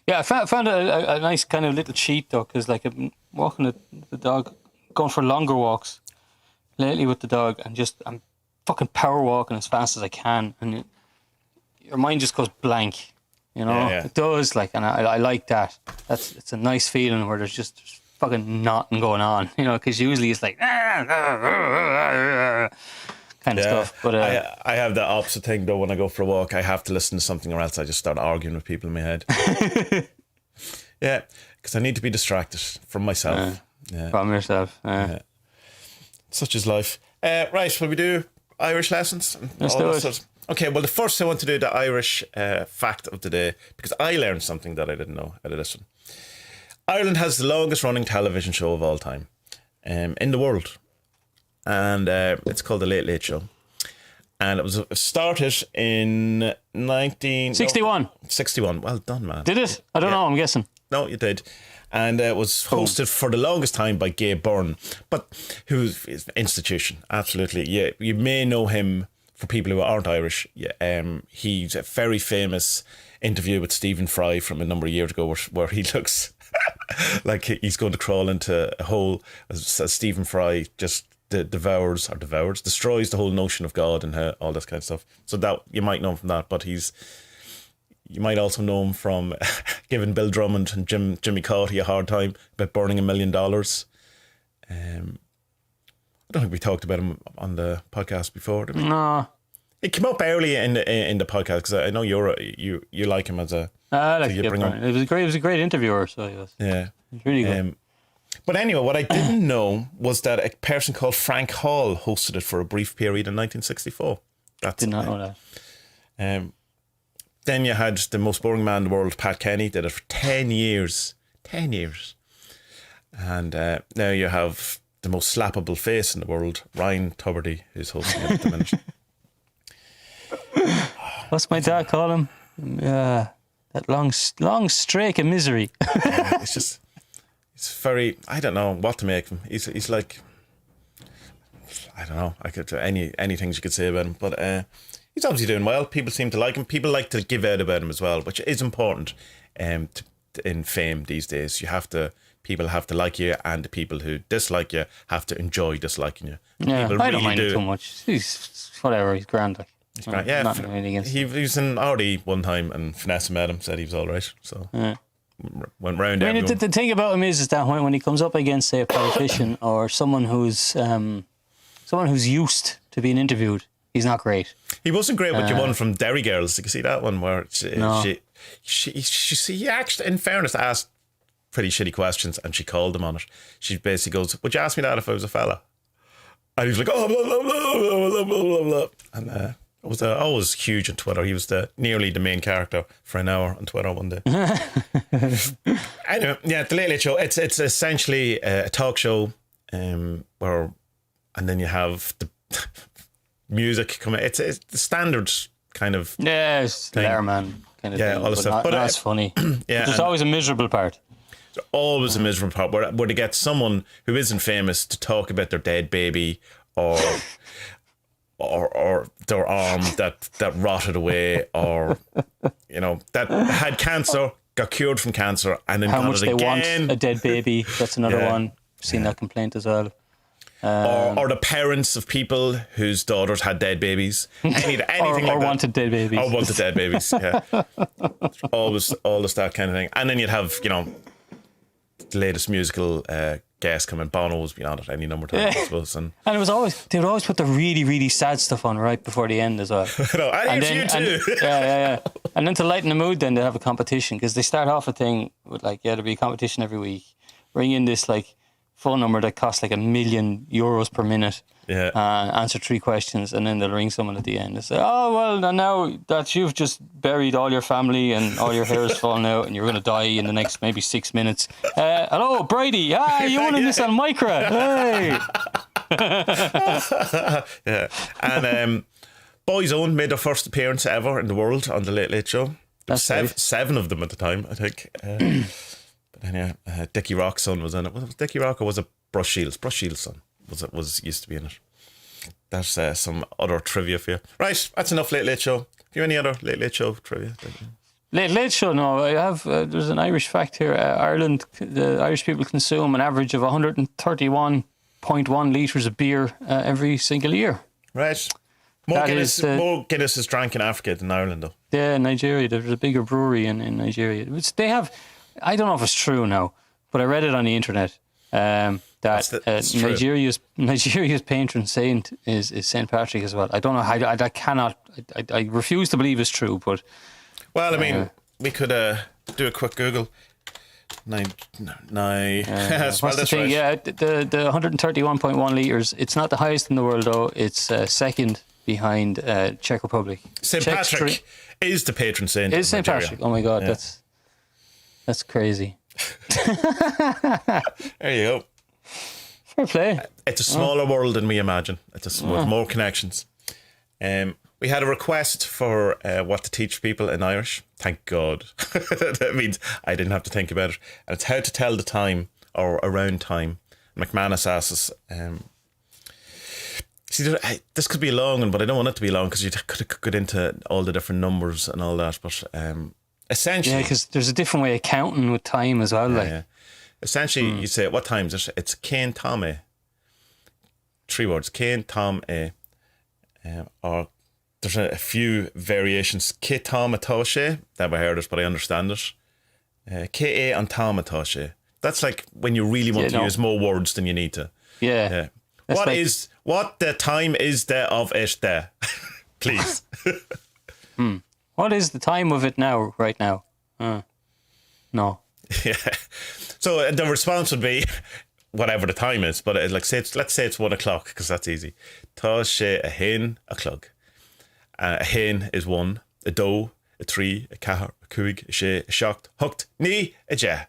Yeah, I found a nice kind of little cheat though, because like I've been walking the dog, going for longer walks lately with the dog, and I'm fucking power walking as fast as I can, and your mind just goes blank, Yeah. It does, like, and I like that. It's a nice feeling where there's just fucking nothing going on, because usually it's like kind of stuff. But I have the opposite thing though. When I go for a walk, I have to listen to something, or else I just start arguing with people in my head. Yeah, because I need to be distracted from myself. From yourself. Yeah. Such is life. Right, will we do Irish lessons? Let's do it. Okay, well, the first I want to do the Irish fact of the day, because I learned something that I didn't know out of this one. Ireland has the longest running television show of all time in the world. And it's called The Late Late Show. And it was started in 61. 61. Well done, man. Did it? I don't know, I'm guessing. No, you did. And it was hosted for the longest time by Gabe Byrne, but who's an institution, absolutely. Yeah, you may know him for people who aren't Irish. He's a very famous interview with Stephen Fry from a number of years ago where he looks like he's going to crawl into a hole as Stephen Fry just destroys the whole notion of God and all this kind of stuff. So that you might know him from that, but you might also know him from giving Bill Drummond and Jimmy Cauty a hard time about burning $1 million. I don't think we talked about him on the podcast before, did we? No. It came up early in the podcast, because I know you like him as a. I like him. It was a great interviewer, so he was. Yeah, it was really good. But anyway, what I didn't know was that a person called Frank Hall hosted it for a brief period in 1964. Did not know that. Then you had the most boring man in the world, Pat Kenny, did it for 10 years. 10 years. And now you have the most slappable face in the world, Ryan Tuberty, who's hosting it at the minute. What's my dad call him? That long streak of misery. It's very, I don't know what to make of him. He's like, I don't know, I could any things you could say about him, but he's obviously doing well. People seem to like him. People like to give out about him as well, which is important in fame these days. People have to like you, and the people who dislike you have to enjoy disliking you. Yeah, I don't mind him too much. He's whatever. He's grand. Like, he's grand. Yeah, he was in RD one time, and Vanessa met him, said he was all right. So went round. I mean, the thing about him is that when he comes up against, say, a politician or someone who's used to being interviewed, he's not great. He wasn't great with the one from Derry Girls. You can see that one where she actually, in fairness, asked pretty shitty questions, and she called him on it. She basically goes, "Would you ask me that if I was a fella?" And he's like, "Oh, blah, blah, blah, blah, blah, blah, blah." And was always huge on Twitter. He was nearly the main character for an hour on Twitter one day. Anyway, yeah, the Late Late Show. It's essentially a talk show, where, and then you have the music coming. It's the standard kind of it's Letterman kind of thing, all the stuff. But that's funny. Yeah, there's always a miserable part. There's always a miserable part where they get someone who isn't famous to talk about their dead baby or their arm that rotted away, or that had cancer, got cured from cancer, and then how got much it they again. Want a dead baby. That's another one. Seen that complaint as well. Or the parents of people whose daughters had dead babies. Anything or like that. Wanted dead babies. Or wanted dead babies, yeah. Always that kind of thing. And then you'd have, the latest musical guest coming. Bono was been on it any number of times, I suppose. And it was they would always put the really, really sad stuff on right before the end as well. I think you too. Yeah. And then to lighten the mood, then they have a competition, because they start off a thing with there'll be a competition every week. Ring in this phone number that costs €1 million per minute. Yeah. Answer 3 questions, and then they'll ring someone at the end and say, "Oh well, now that you've just buried all your family and all your hair is falling out and you're going to die in the next maybe 6 minutes. Hello, Brady. You won this on Micra. Hey." Yeah. And Boys Own made their first appearance ever in the world on the Late Late Show. That's seven of them at the time, I think. But then Dickie Rock's son was in it. Was it Dickie Rock, or was it Bruce Shields? Bruce Shields' son was used to be in it. That's some other trivia for you. Right, that's enough Late Late Show. Do you have any other Late Late Show trivia? Late Late Show, no. I have, there's an Irish fact here. Ireland, the Irish people consume an average of 131.1 litres of beer every single year. Right. More Guinness is drank in Africa than Ireland, though. Yeah, Nigeria. There's a bigger brewery in Nigeria. They have, I don't know if it's true now, but I read it on the internet. That Nigeria's patron saint is Saint Patrick as well. I don't know how. I refuse to believe it's true, but well, I mean, we could do a quick Google. What's the thing? Right. Yeah, the 131.1 litres. It's not the highest in the world, though. It's second behind Czech Republic. Saint Patrick is the patron saint. Is Saint Patrick? Oh my God, yeah. That's crazy. There you go. Fair play. It's a smaller world than we imagine. It's with more connections. We had a request for what to teach people in Irish. Thank God. That means I didn't have to think about it. And it's how to tell the time, or around time. McManus asked us. See, this could be a long one, but I don't want it to be long, because you could get into all the different numbers and all that. But essentially, because there's a different way of counting with time as well. Yeah. Essentially, you say, what time is it? It's Céin Tom é. 3 words. Céin Tom é. Or there's a few variations. Cé Tom atá sé. Never heard it, but I understand it. Cé é an Tom atá sé. That's like when you really want to use more words than you need to. Yeah. What the time is there of it there? Please. What is the time of it now, right now? No. Yeah. So the response would be whatever the time is, but let's say it's 1 o'clock, because that's easy. Tá sé a hen o'clock. A hen is 1, a dó, a 3, a 4, a 5, a 6, a 7, hooked, ní, a ja.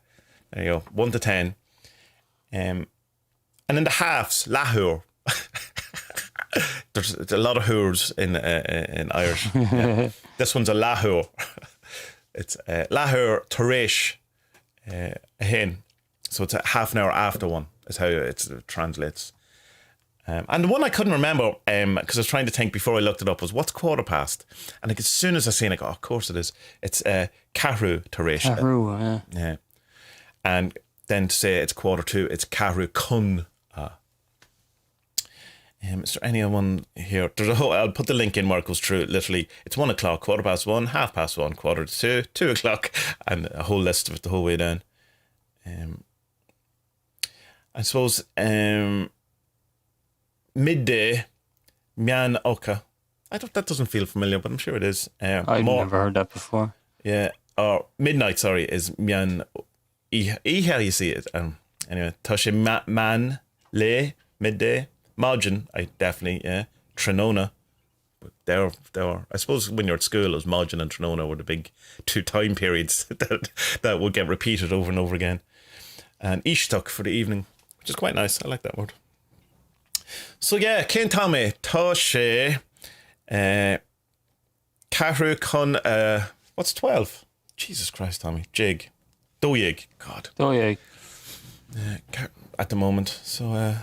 There you go, 1 to 10. And then the halves, lahur. There's a lot of hoors in Irish. Yeah. This one's a lahur. It's lahur taréis a hen. So it's a half an hour after 1 is how it translates. And the one I couldn't remember, because I was trying to think before I looked it up, was what's quarter past? And as soon as I seen it, of course it is. It's carú taréis. Carú, yeah. Yeah. And then to say it's 1:45, it's carú cun. Is there anyone here? There's I'll put the link in where it goes through. Literally, it's 1 o'clock, 1:15, 1:30, 1:45, 2 o'clock, and a whole list of it the whole way down. I suppose midday, mian oka. That doesn't feel familiar, but I'm sure it is. I've never heard that before. Yeah, or midnight. Sorry, is mian. How you see it? Anyway, tashi man le midday. Margin, I definitely, yeah. Trinona, they were. I suppose when you're at school, it was Modgen and Trinona were the big 2 time periods that would get repeated over and over again. And Ishtuk for the evening, which is quite nice. I like that word. So yeah, Cén Tommy, tá sé Cahru con what's 12? Jesus Christ, Tommy. Jig. Dóig. God. Dóig. At the moment. So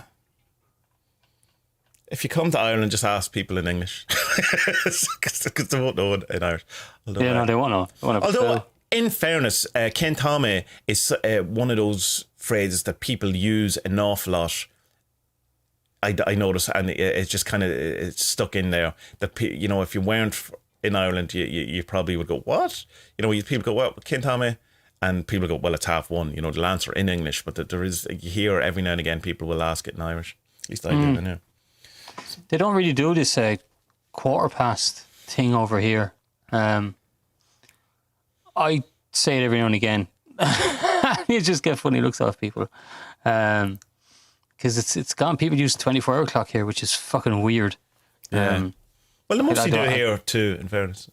if you come to Ireland, just ask people in English. Because they won't know it in Irish. Although, they won't know. Although, in fairness, Cén Tommy is one of those phrases that people use an awful lot. I notice, and it's just kind of it's stuck in there. That you know, if you weren't in Ireland, you probably would go, what? You know, people go, well, Cén Tommy, and people go, well, it's 1:30. You know, they'll answer in English, but there is, you hear every now and again people will ask it in Irish. At least I do. Now. They don't really do this 1:15 thing over here. I say it every now and again. You just get funny looks off people. Because it's gone. People use 24-hour clock here, which is fucking weird. Well, they mostly do it here too, in fairness.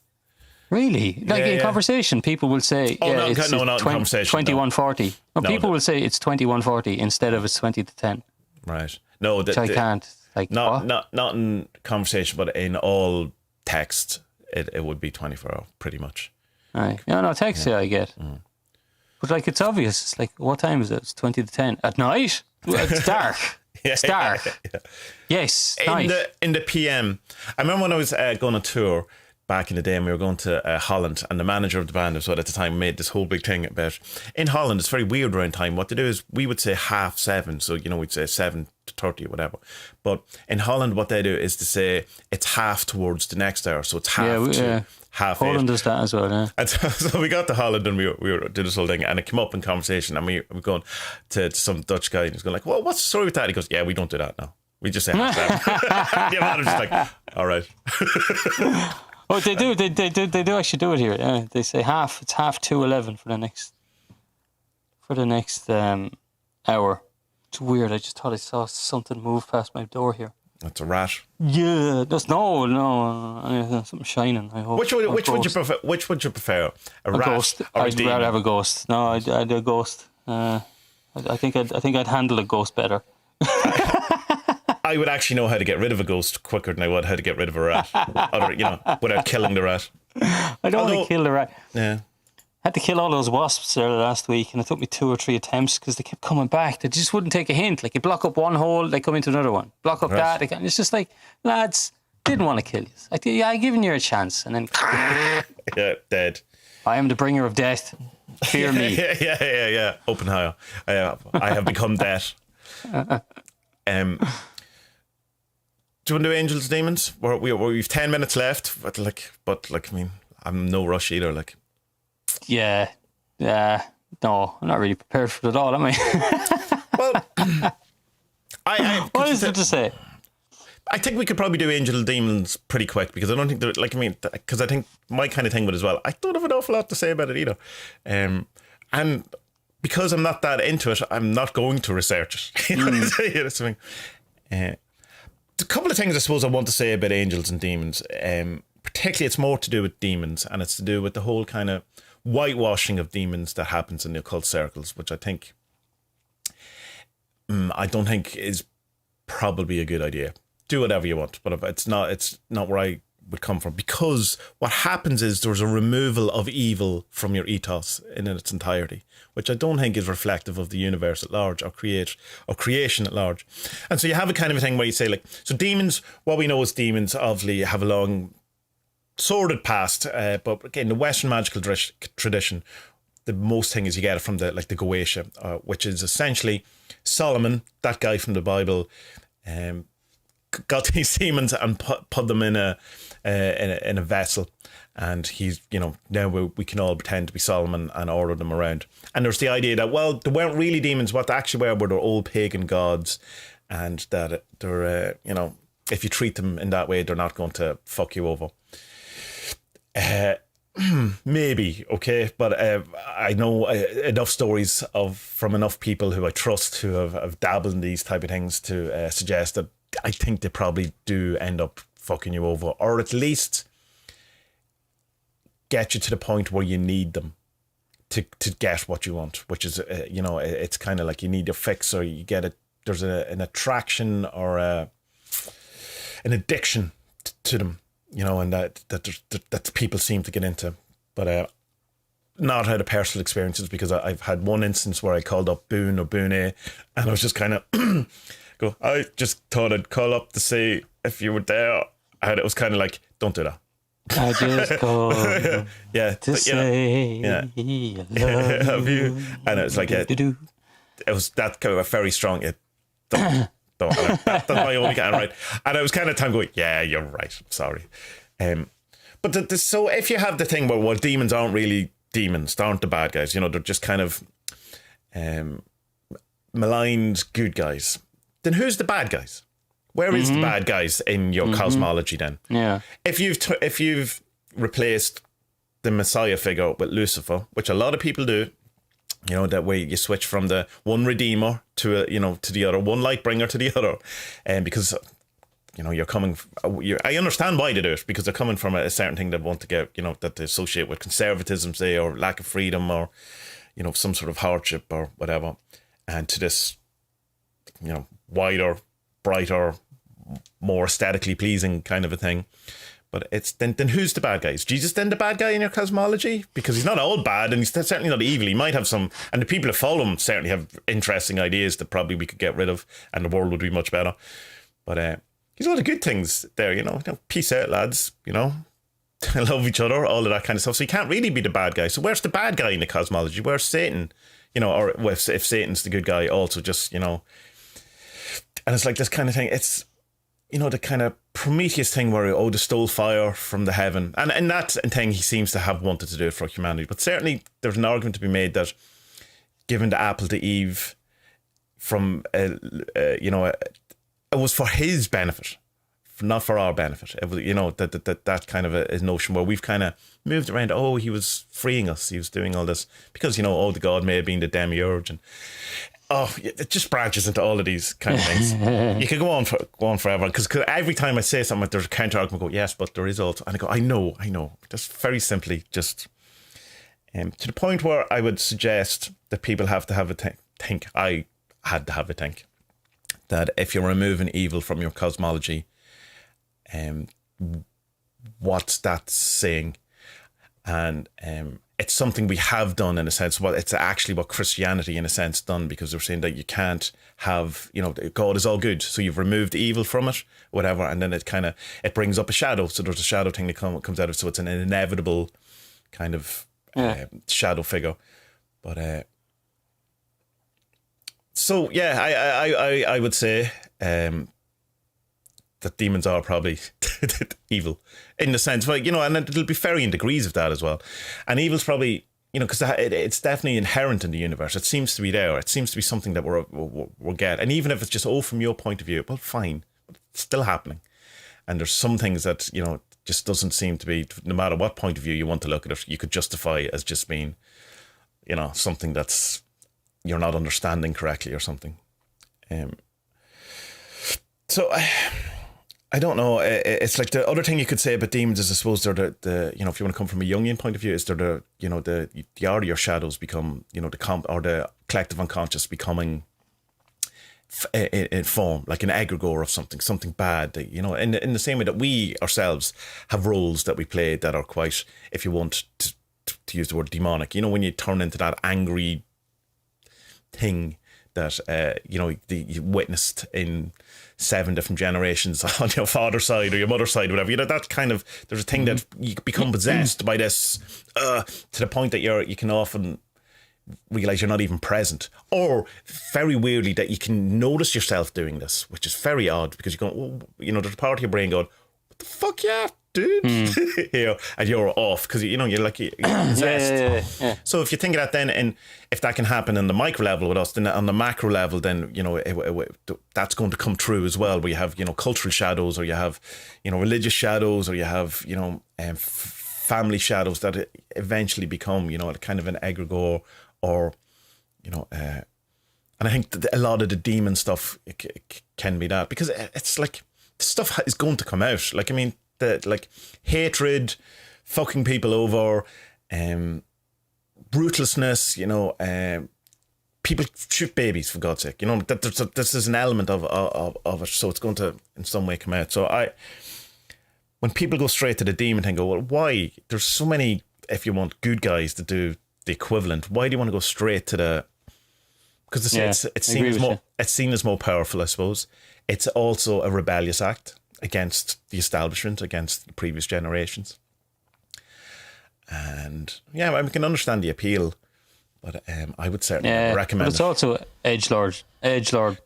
Really? Like in conversation, people will say, not in conversation. 21:40. No, people will say it's 21:40 instead of it's 20 to 10. Right. No, which I can't. Like, not in conversation, but in all text, it would be 24-hour, pretty much. Right. No, text, I get. But like, it's obvious. It's like, what time is it? It's 20 to 10. At night? It's dark. It's dark. Yeah. Yes, night. In the PM. I remember when I was going on tour back in the day, and we were going to Holland, and the manager of the band at the time made this whole big thing about, in Holland, it's very weird around time. What they do is, we would say 7:30, so, you know, we'd say 7:30 or whatever. But in Holland, what they do is to say it's half towards the next hour, so it's half Holland does that as well, yeah. And so we got to Holland, and we were did this whole thing, and it came up in conversation, and we were going to some Dutch guy, and he's going like, well, what's the story with that? He goes, yeah, we don't do that now. We just say half 7. The manager's like, all right. Oh, they do actually do it here. Yeah. They say it's 11:30 for the next hour. It's weird. I just thought I saw something move past my door here. That's a rat. Yeah, that's no, something shining. I hope. Which would you prefer? Which would you prefer? A rat ghost. or a I'd demon? rather have a ghost. No, I'd do a ghost. I think I'd handle a ghost better. I would actually know how to get rid of a ghost quicker than I would how to get rid of a rat. Without killing the rat. I don't want to kill the rat. Yeah. I had to kill all those wasps there last week, and it took me 2 or 3 attempts because they kept coming back. They just wouldn't take a hint. Like, you block up one hole, they come into another one. Block up that. And it's just like, lads, didn't want to kill you. I given you a chance, and then yeah, dead. I am the bringer of death. Fear me. Yeah. Open higher. I have become death. Do you want to do Angels Demons? We've 10 minutes left, but I mean, I'm no rush either. Like, yeah, no, I'm not really prepared for it at all, am I? Well, what is there to say? I think we could probably do Angel Demons pretty quick, because I don't think because I think my kind of thing with it as well, I don't have an awful lot to say about it either. And because I'm not that into it, I'm not going to research it. You know what I'm saying? That's something. A couple of things I suppose I want to say about angels and demons. Particularly, it's more to do with demons, and it's to do with the whole kind of whitewashing of demons that happens in the occult circles, which I don't think is probably a good idea. Do whatever you want, but it's not where I would come from, because what happens is there's a removal of evil from your ethos in its entirety, which I don't think is reflective of the universe at large, or creation at large. And so you have a kind of a thing where you say, like, so demons, what we know as demons obviously have a long sordid past, but again, the Western magical tradition, the most thing is you get it from the Goetia, which is essentially Solomon, that guy from the Bible, got these demons and put them in a vessel, and he's, now we can all pretend to be Solomon and order them around. And there's the idea that, well, they weren't really demons. What they actually were their old pagan gods, and that they're if you treat them in that way, they're not going to fuck you over. Maybe, okay, but I know enough stories from enough people who I trust who have dabbled in these type of things to suggest that I think they probably do end up fucking you over, or at least get you to the point where you need them to get what you want, which is, it's kind of like you need your fix, or you get it. There's an attraction or an addiction to them, and that people seem to get into. But not had a personal experiences, because I've had one instance where I called up Boone or Boone A, and I was just kind of I just thought I'd call up to see if you were there, and it was kind of like, don't do that. I just called to say I love you. And it was like it was that kind of a very strong don't that's my only kind of right. And I was kind of time going, yeah, you're right, I'm sorry. But so if you have the thing where demons aren't really demons, they aren't the bad guys, they're just kind of maligned good guys, then who's the bad guys? Where is the bad guys in your cosmology then? Yeah. If you've replaced the Messiah figure with Lucifer, which a lot of people do, that way you switch from the one redeemer to to the other, one light bringer to the other, and because you're coming. I understand why they do it, because they're coming from a certain thing they want to get, that they associate with conservatism, say, or lack of freedom, or some sort of hardship or whatever, and to this wider, brighter, more aesthetically pleasing kind of a thing. But it's then who's the bad guy? Is Jesus then the bad guy in your cosmology? Because he's not all bad, and he's certainly not evil. He might have some, and the people that follow him certainly have interesting ideas that probably we could get rid of, and the world would be much better. But he's all the good things there, peace out, lads, love each other, all of that kind of stuff. So he can't really be the bad guy. So where's the bad guy in the cosmology? Where's Satan? Or if Satan's the good guy, also just, and it's like this kind of thing. It's, the kind of Prometheus thing where, they stole fire from the heaven. And that thing he seems to have wanted to do it for humanity. But certainly there's an argument to be made that giving the apple to Eve from, it was for his benefit, not for our benefit. It was, that kind of a notion where we've kind of moved around. Oh, he was freeing us. He was doing all this because, the God may have been the demiurge, and it just branches into all of these kind of things. You could go on forever, because every time I say something, there's a counter argument. I go, yes, but there is also, and I go, I know. Just very simply, just to the point where I would suggest that people have to have a think. I had to have a think that if you're removing evil from your cosmology, what's that saying? And it's something we have done in a sense. Well, it's actually what Christianity in a sense done, because they're saying that you can't have, God is all good, so you've removed evil from it, whatever, and then it brings up a shadow. So there's a shadow thing that comes out of it, so it's an inevitable kind of shadow figure. But so yeah, I would say that demons are probably evil in the sense, and it'll be varying degrees of that as well. And evil's probably, because it's definitely inherent in the universe. It seems to be there. It seems to be something that we'll get. And even if it's just, from your point of view, well, fine, but it's still happening. And there's some things that, just doesn't seem to be, no matter what point of view you want to look at it, you could justify as just being, something that's, you're not understanding correctly or something. So I don't know. It's like the other thing you could say about demons is, I suppose, they're the if you want to come from a Jungian point of view, is they're the art of your shadows become, the collective unconscious becoming in form, like an egregore of something bad, in the same way that we ourselves have roles that we play that are quite, if you want to use the word demonic, when you turn into that angry thing that you witnessed in 7 different generations on your father's side or your mother's side, or whatever. That kind of, there's a thing that you become possessed by this to the point that you can often realize you're not even present, or very weirdly that you can notice yourself doing this, which is very odd, because you're going, there's a part of your brain going, what the fuck, yeah, dude, and you're off because you're like you're possessed. Yeah. So if you think of that, then, and if that can happen on the micro level with us, then on the macro level, then that's going to come true as well. Where you have cultural shadows, or you have religious shadows, or you have family shadows that eventually become kind of an egregore, or and I think that a lot of the demon stuff it can be that, because it's like, stuff is going to come out. Like, I mean, like hatred, fucking people over, ruthlessness, you know, people shoot babies, for God's sake. You know, this is an element of it, so it's going to in some way come out. So when people go straight to the demon thing, go, well, why? There's so many, if you want, good guys to do the equivalent. Why do you want to go straight to the... Because it's seen as more powerful, I suppose. It's also a rebellious act against the establishment, against the previous generations. And yeah, I can understand the appeal, but I would certainly recommend it. But it's also edgelord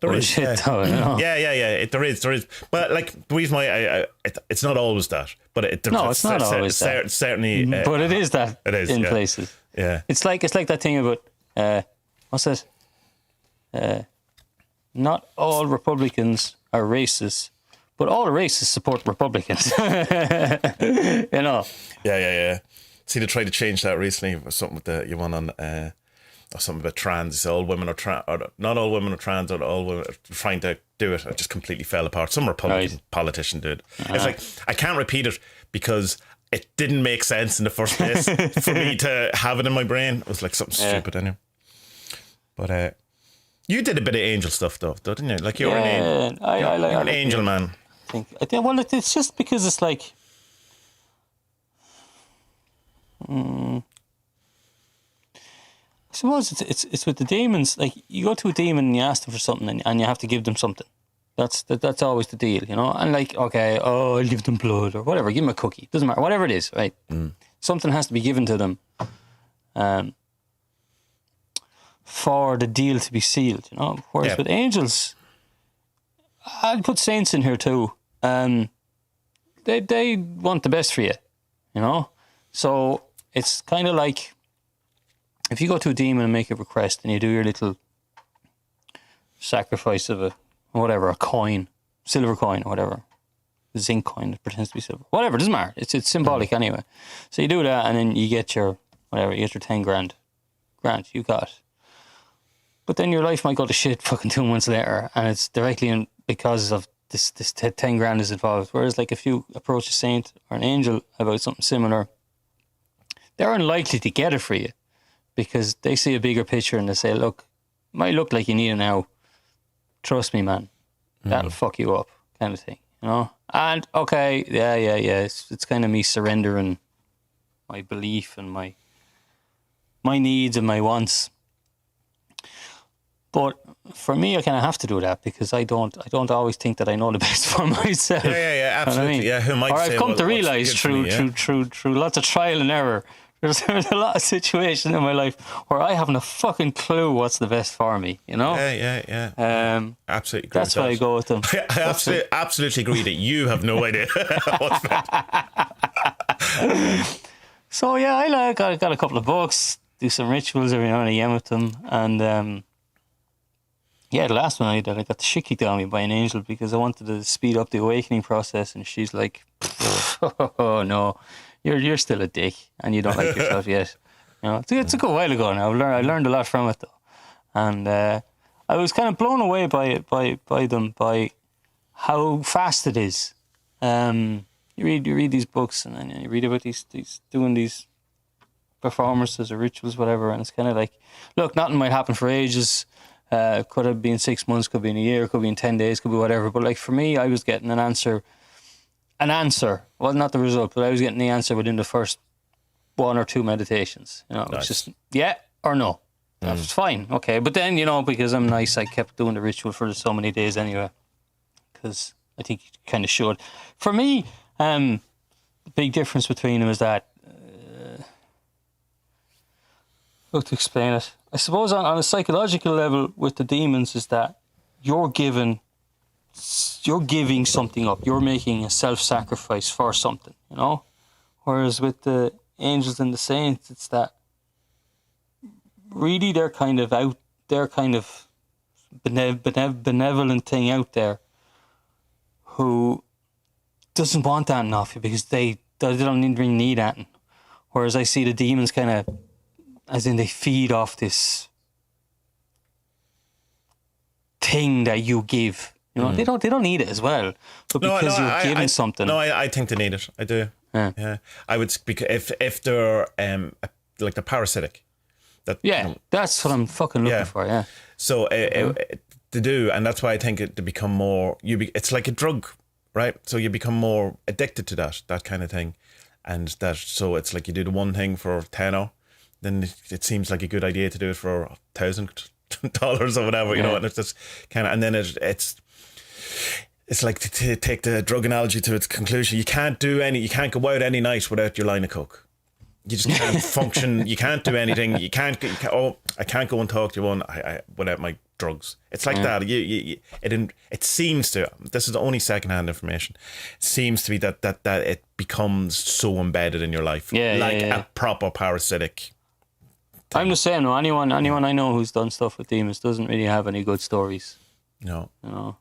bullshit, though. You know? Yeah. There is. But like the reason why it's not always that. But it's not always that. Certainly, but it is that. It is in places. Yeah, it's like that thing about what's it? Not all Republicans are racist, but all racists support Republicans. You know. Yeah. See, they tried to change that recently. Something with the you want on or something about trans. All women are trans, or not all women are trans, or all women are trying to do it. It just completely fell apart. Some Republican politician did. It's like I can't repeat it because it didn't make sense in the first place for me to have it in my brain. It was like something stupid anyway. But you did a bit of angel stuff though, didn't you? Like you're an angel man. I think. Well, it's just because it's like. I suppose it's with the demons. Like you go to a demon and you ask them for something, and you have to give them something. That's always the deal, you know. And like, okay, I'll give them blood or whatever. Give them a cookie. Doesn't matter. Whatever it is, right? Something has to be given to them, for the deal to be sealed, you know. Whereas with angels, I'd put saints in here too. They want the best for you, you know. So it's kind of like if you go to a demon and make a request and you do your little sacrifice of a coin, silver coin or whatever, a zinc coin that pretends to be silver, whatever, doesn't matter. It's symbolic anyway. So you do that and then you get your 10 grand. Grant, you got it. But then your life might go to shit fucking 2 months later and it's directly because of this 10 grand is involved. Whereas like if you approach a saint or an angel about something similar, they're unlikely to get it for you because they see a bigger picture and they say, look, it might look like you need it now. Trust me, man. That'll fuck you up, kind of thing, you know? And, okay, yeah. It's kind of me surrendering my belief and my needs and my wants. But for me, I kind of have to do that because I don't always think that I know the best for myself. Yeah, absolutely. You know what I mean? Yeah, I've come to realise through lots of trial and error. There's a lot of situations in my life where I haven't a fucking clue what's the best for me, you know? Yeah. Absolutely agree. That's why I go with them. I absolutely agree that you have no idea what's best. So yeah, I got a couple of books, do some rituals every now and again with them, and the last one I did, I got the shit kicked out of me by an angel because I wanted to speed up the awakening process, and she's like, "Oh no, you're still a dick, and you don't like yourself yet." You know, it's a good while ago now. I learned a lot from it though, and I was kind of blown away by how fast it is. You read these books, and then you read about these doing these performances or rituals, whatever, and it's kind of like, look, nothing might happen for ages. Could have been 6 months, could be in a year, could be in 10 days, could be whatever. But like for me, I was getting an answer. Well, not the result, but I was getting the answer within the first 1 or 2 meditations. You know, it was just yeah or no. That's fine, okay. But then, you know, because I'm nice, I kept doing the ritual for so many days anyway, because I think you kind of should. For me, the big difference between them is that. How to explain it? I suppose on a psychological level with the demons is that you're giving something up. You're making a self-sacrifice for something, you know? Whereas with the angels and the saints, it's that really they're kind of benevolent thing out there who doesn't want that off you because they don't really need that. Whereas I see the demons kind of, as in they feed off this thing that you give, You know, they don't need it as well, but because you're given something. No, I think they need it. I do. Yeah. I would, because if they're like they're parasitic. That's what I'm fucking looking for. Yeah. So they do, and that's why I think they become more. It's like a drug, right? So you become more addicted to that kind of thing, and so it's like you do the one thing for tenner, then it seems like a good idea to do it for $1,000 or whatever, you know, and it's just kind of, and then it's like to take the drug analogy to its conclusion. You can't go out any night without your line of coke. You just can't function. You can't do anything. I can't go and talk to one without my drugs. It's like that. It seems to. This is only secondhand information. It seems to be that it becomes so embedded in your life, a proper parasitic thing. I'm just saying, anyone I know who's done stuff with demons doesn't really have any good stories. No. You know.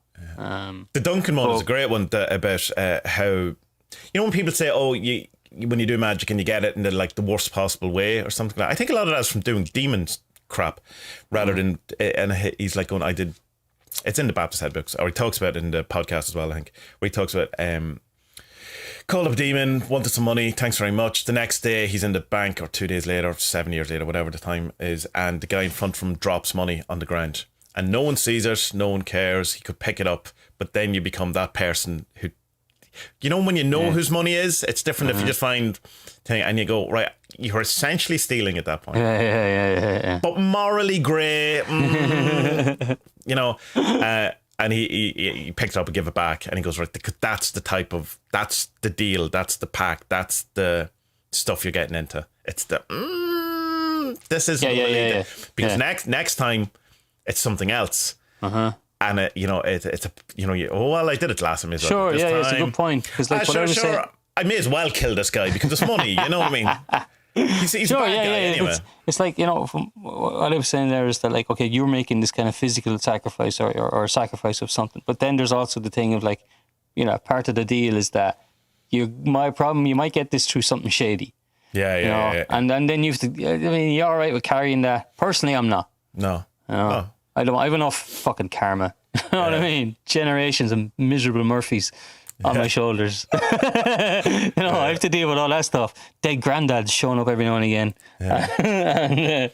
The Duncan one is a great one about how, you know, when people say, oh, when you do magic and you get it in the worst possible way or something like that. I think a lot of that's from doing demons crap rather than, and he's like going, it's in the Baptist Head books, or he talks about it in the podcast as well, I think, where he talks about called up a demon, wanted some money, thanks very much. The next day he's in the bank, or 2 days later, 7 years later, whatever the time is, and the guy in front from drops money on the ground. And no one sees it, no one cares, he could pick it up, but then you become that person who, you know, when you know whose money is, it's different if you just find thing and you go, right, you're essentially stealing at that point. Yeah. But morally grey, you know, and he picked it up and gave it back, and he goes, right, that's the deal, that's the pack, that's the stuff you're getting into. It's the, this isn't because next time, it's something else, and it's a I did it last time. Sure, it's a good point, because like I may as well kill this guy because it's money. You know what I mean? He's a bad guy anyway. It's like, you know, from what I was saying there is that, like, okay, you're making this kind of physical sacrifice or sacrifice of something, but then there's also the thing of, like, you know, part of the deal is that you might get this through something shady. Yeah. And then you have to. I mean, you're all right with carrying that. Personally, I'm not. No. I have enough fucking karma. You know what I mean? Generations of miserable Murphys on my shoulders. You know, I have to deal with all that stuff. Dead granddads showing up every now and again. Yeah. And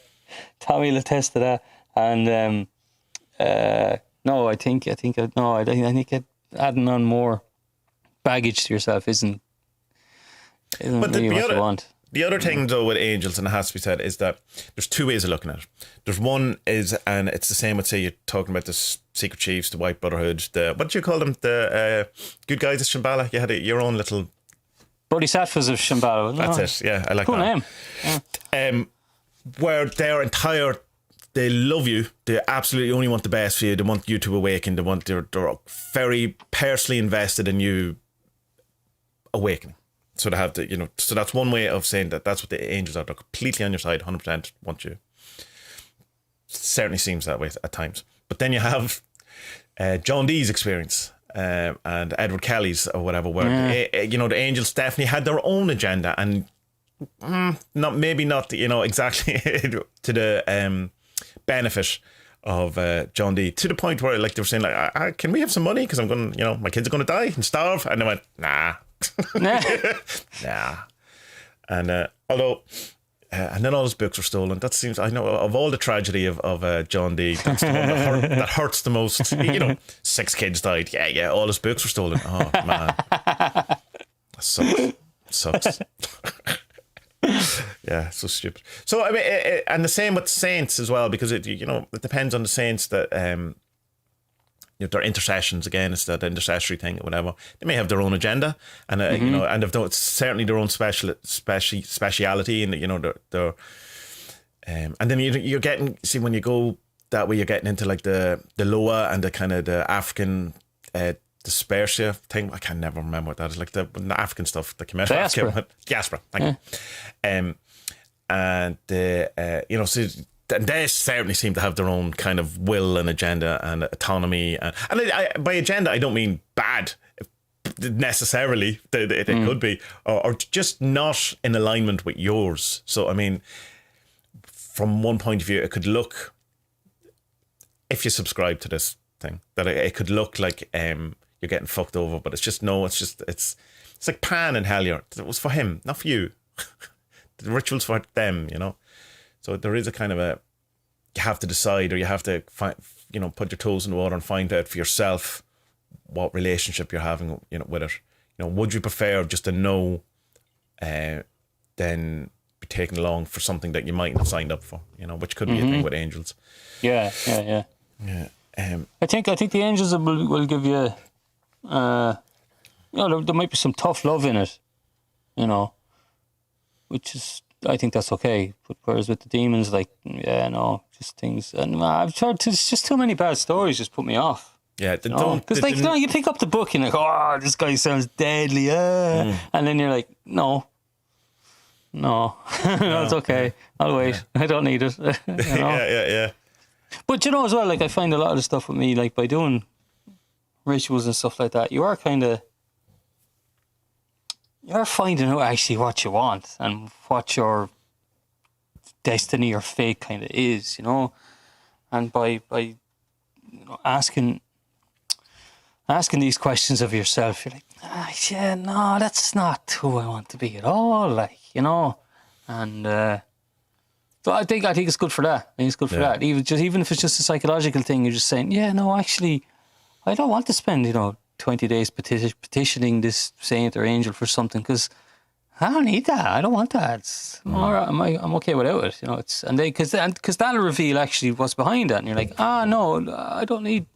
Tommy will attest to that. And I think adding on more baggage to yourself isn't really what you want. The other thing, though, with angels, and it has to be said, is that there's two ways of looking at it. There's one is, and it's the same with, say, you're talking about the Secret Chiefs, the White Brotherhood, what do you call them? The good guys of Shambhala. You had your own little Bodhisattvas of Shambhala. That's it. Yeah, I like cool that. Cool name. Where they love you. They absolutely only want the best for you. They want you to awaken. They're very personally invested in you awakening. So they have to, so that's one way of saying that's what the angels are. They're completely on your side, 100% want you. Certainly seems that way at times. But then you have John Dee's experience and Edward Kelly's or whatever, where the angels definitely had their own agenda, and not exactly to the benefit of John Dee, to the point where, like, they were saying, like, can we have some money, because I'm going, my kids are going to die and starve, and they went, nah. Nah. And although and then all his books were stolen. That seems, I know, of all the tragedy of John Dee, that's the one that hurts the most. 6 kids died. Yeah, all his books were stolen. Oh man, that sucks. Yeah, so stupid. So I mean, and the same with saints as well, because it depends on the saints that their intercessions, again, it's that intercessory thing or whatever. They may have their own agenda, and and they've certainly their own speciality, and their and then you're getting, see, when you go that way, you're getting into like the Loa and the kind of the African dyspersia thing. I can never remember what that is, like the African stuff that came out. Diaspora. Thank you. And so. And they certainly seem to have their own kind of will and agenda and autonomy. And by agenda, I don't mean bad necessarily. It could be, or just not in alignment with yours. So, I mean, from one point of view, it could look, if you subscribe to this thing. That it could look like you're getting fucked over, but it's just no. It's like Pan and Hellier. It was for him, not for you. The ritual's for them, you know. So there is a kind of you have to decide, or you have to find, you know, put your toes in the water and find out for yourself what relationship you're having, you know, with it. You know, would you prefer just a no, than be taken along for something that you mightn't have signed up for, you know, which could be a thing with angels. Yeah. I think the angels will give you, you know, there might be some tough love in it, you know, which is, I think that's okay. But whereas with the demons, like, yeah, no, just things, and I've tried to. It's just too many bad stories. Just put me off. Yeah, because like, you pick up the book and like, oh, this guy sounds deadly, and then you're like, no, no, it's okay. I'll wait. I don't need it. You know? Yeah. But you know as well, like I find a lot of the stuff with me, like by doing rituals and stuff like that, you are finding out actually what you want and what your destiny or fate kind of is, you know. And by you know, asking these questions of yourself, you're like, yeah, no, that's not who I want to be at all, like, you know. And so I think it's good for that. I think it's good for that. Even if it's just a psychological thing, you're just saying, yeah, no, actually, I don't want to spend, you know, 20 days petitioning this saint or angel for something, because I don't need that. I don't want that. I'm okay without it. You know, because that'll reveal actually what's behind that, and you're like, no, I don't need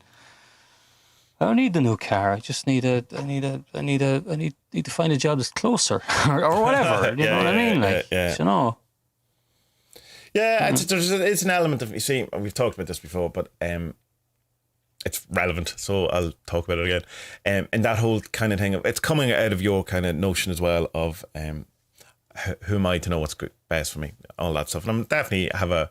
the new car. I just need to find a job that's closer or whatever. You know what I mean? Like, you know. Yeah, it's an element of, you see, we've talked about this before, but it's relevant, so I'll talk about it again. And that whole kind of thing of, it's coming out of your kind of notion as well of who am I to know what's good, best for me, all that stuff. And I definitely have a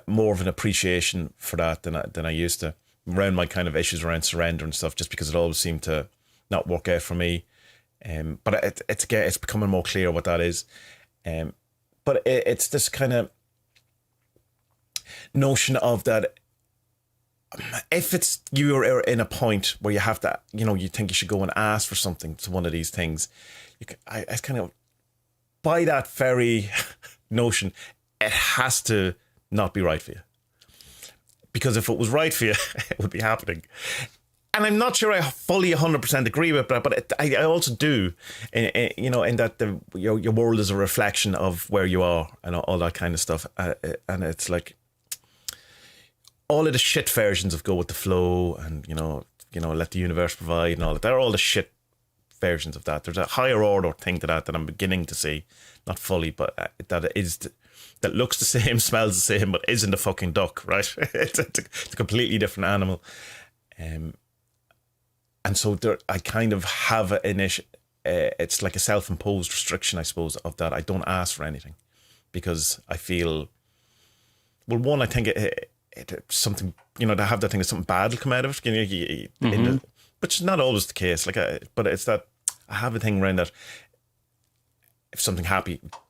more of an appreciation for that than I used to, around my kind of issues around surrender and stuff, just because it always seemed to not work out for me. But it's becoming more clear what that is. But it's this kind of notion of that, if it's you're in a point where you have to, you know, you think you should go and ask for something to one of these things, I kind of, by that very notion, it has to not be right for you. Because if it was right for you, it would be happening. And I'm not sure I fully 100% agree with that, but I also do, you know, in that your world is a reflection of where you are and all that kind of stuff. And it's like, all of the shit versions of go with the flow and, you know, let the universe provide and all that. They're all the shit versions of that. There's a higher order thing to that I'm beginning to see, not fully, but that looks the same, smells the same, but isn't a fucking duck, right? It's a completely different animal. And so I kind of have it's like a self-imposed restriction, I suppose, of that. I don't ask for anything because I feel, well, one, I think it's something, you know, to have that thing, something bad will come out of it, you know, which is not always the case. But it's that I have a thing around that if something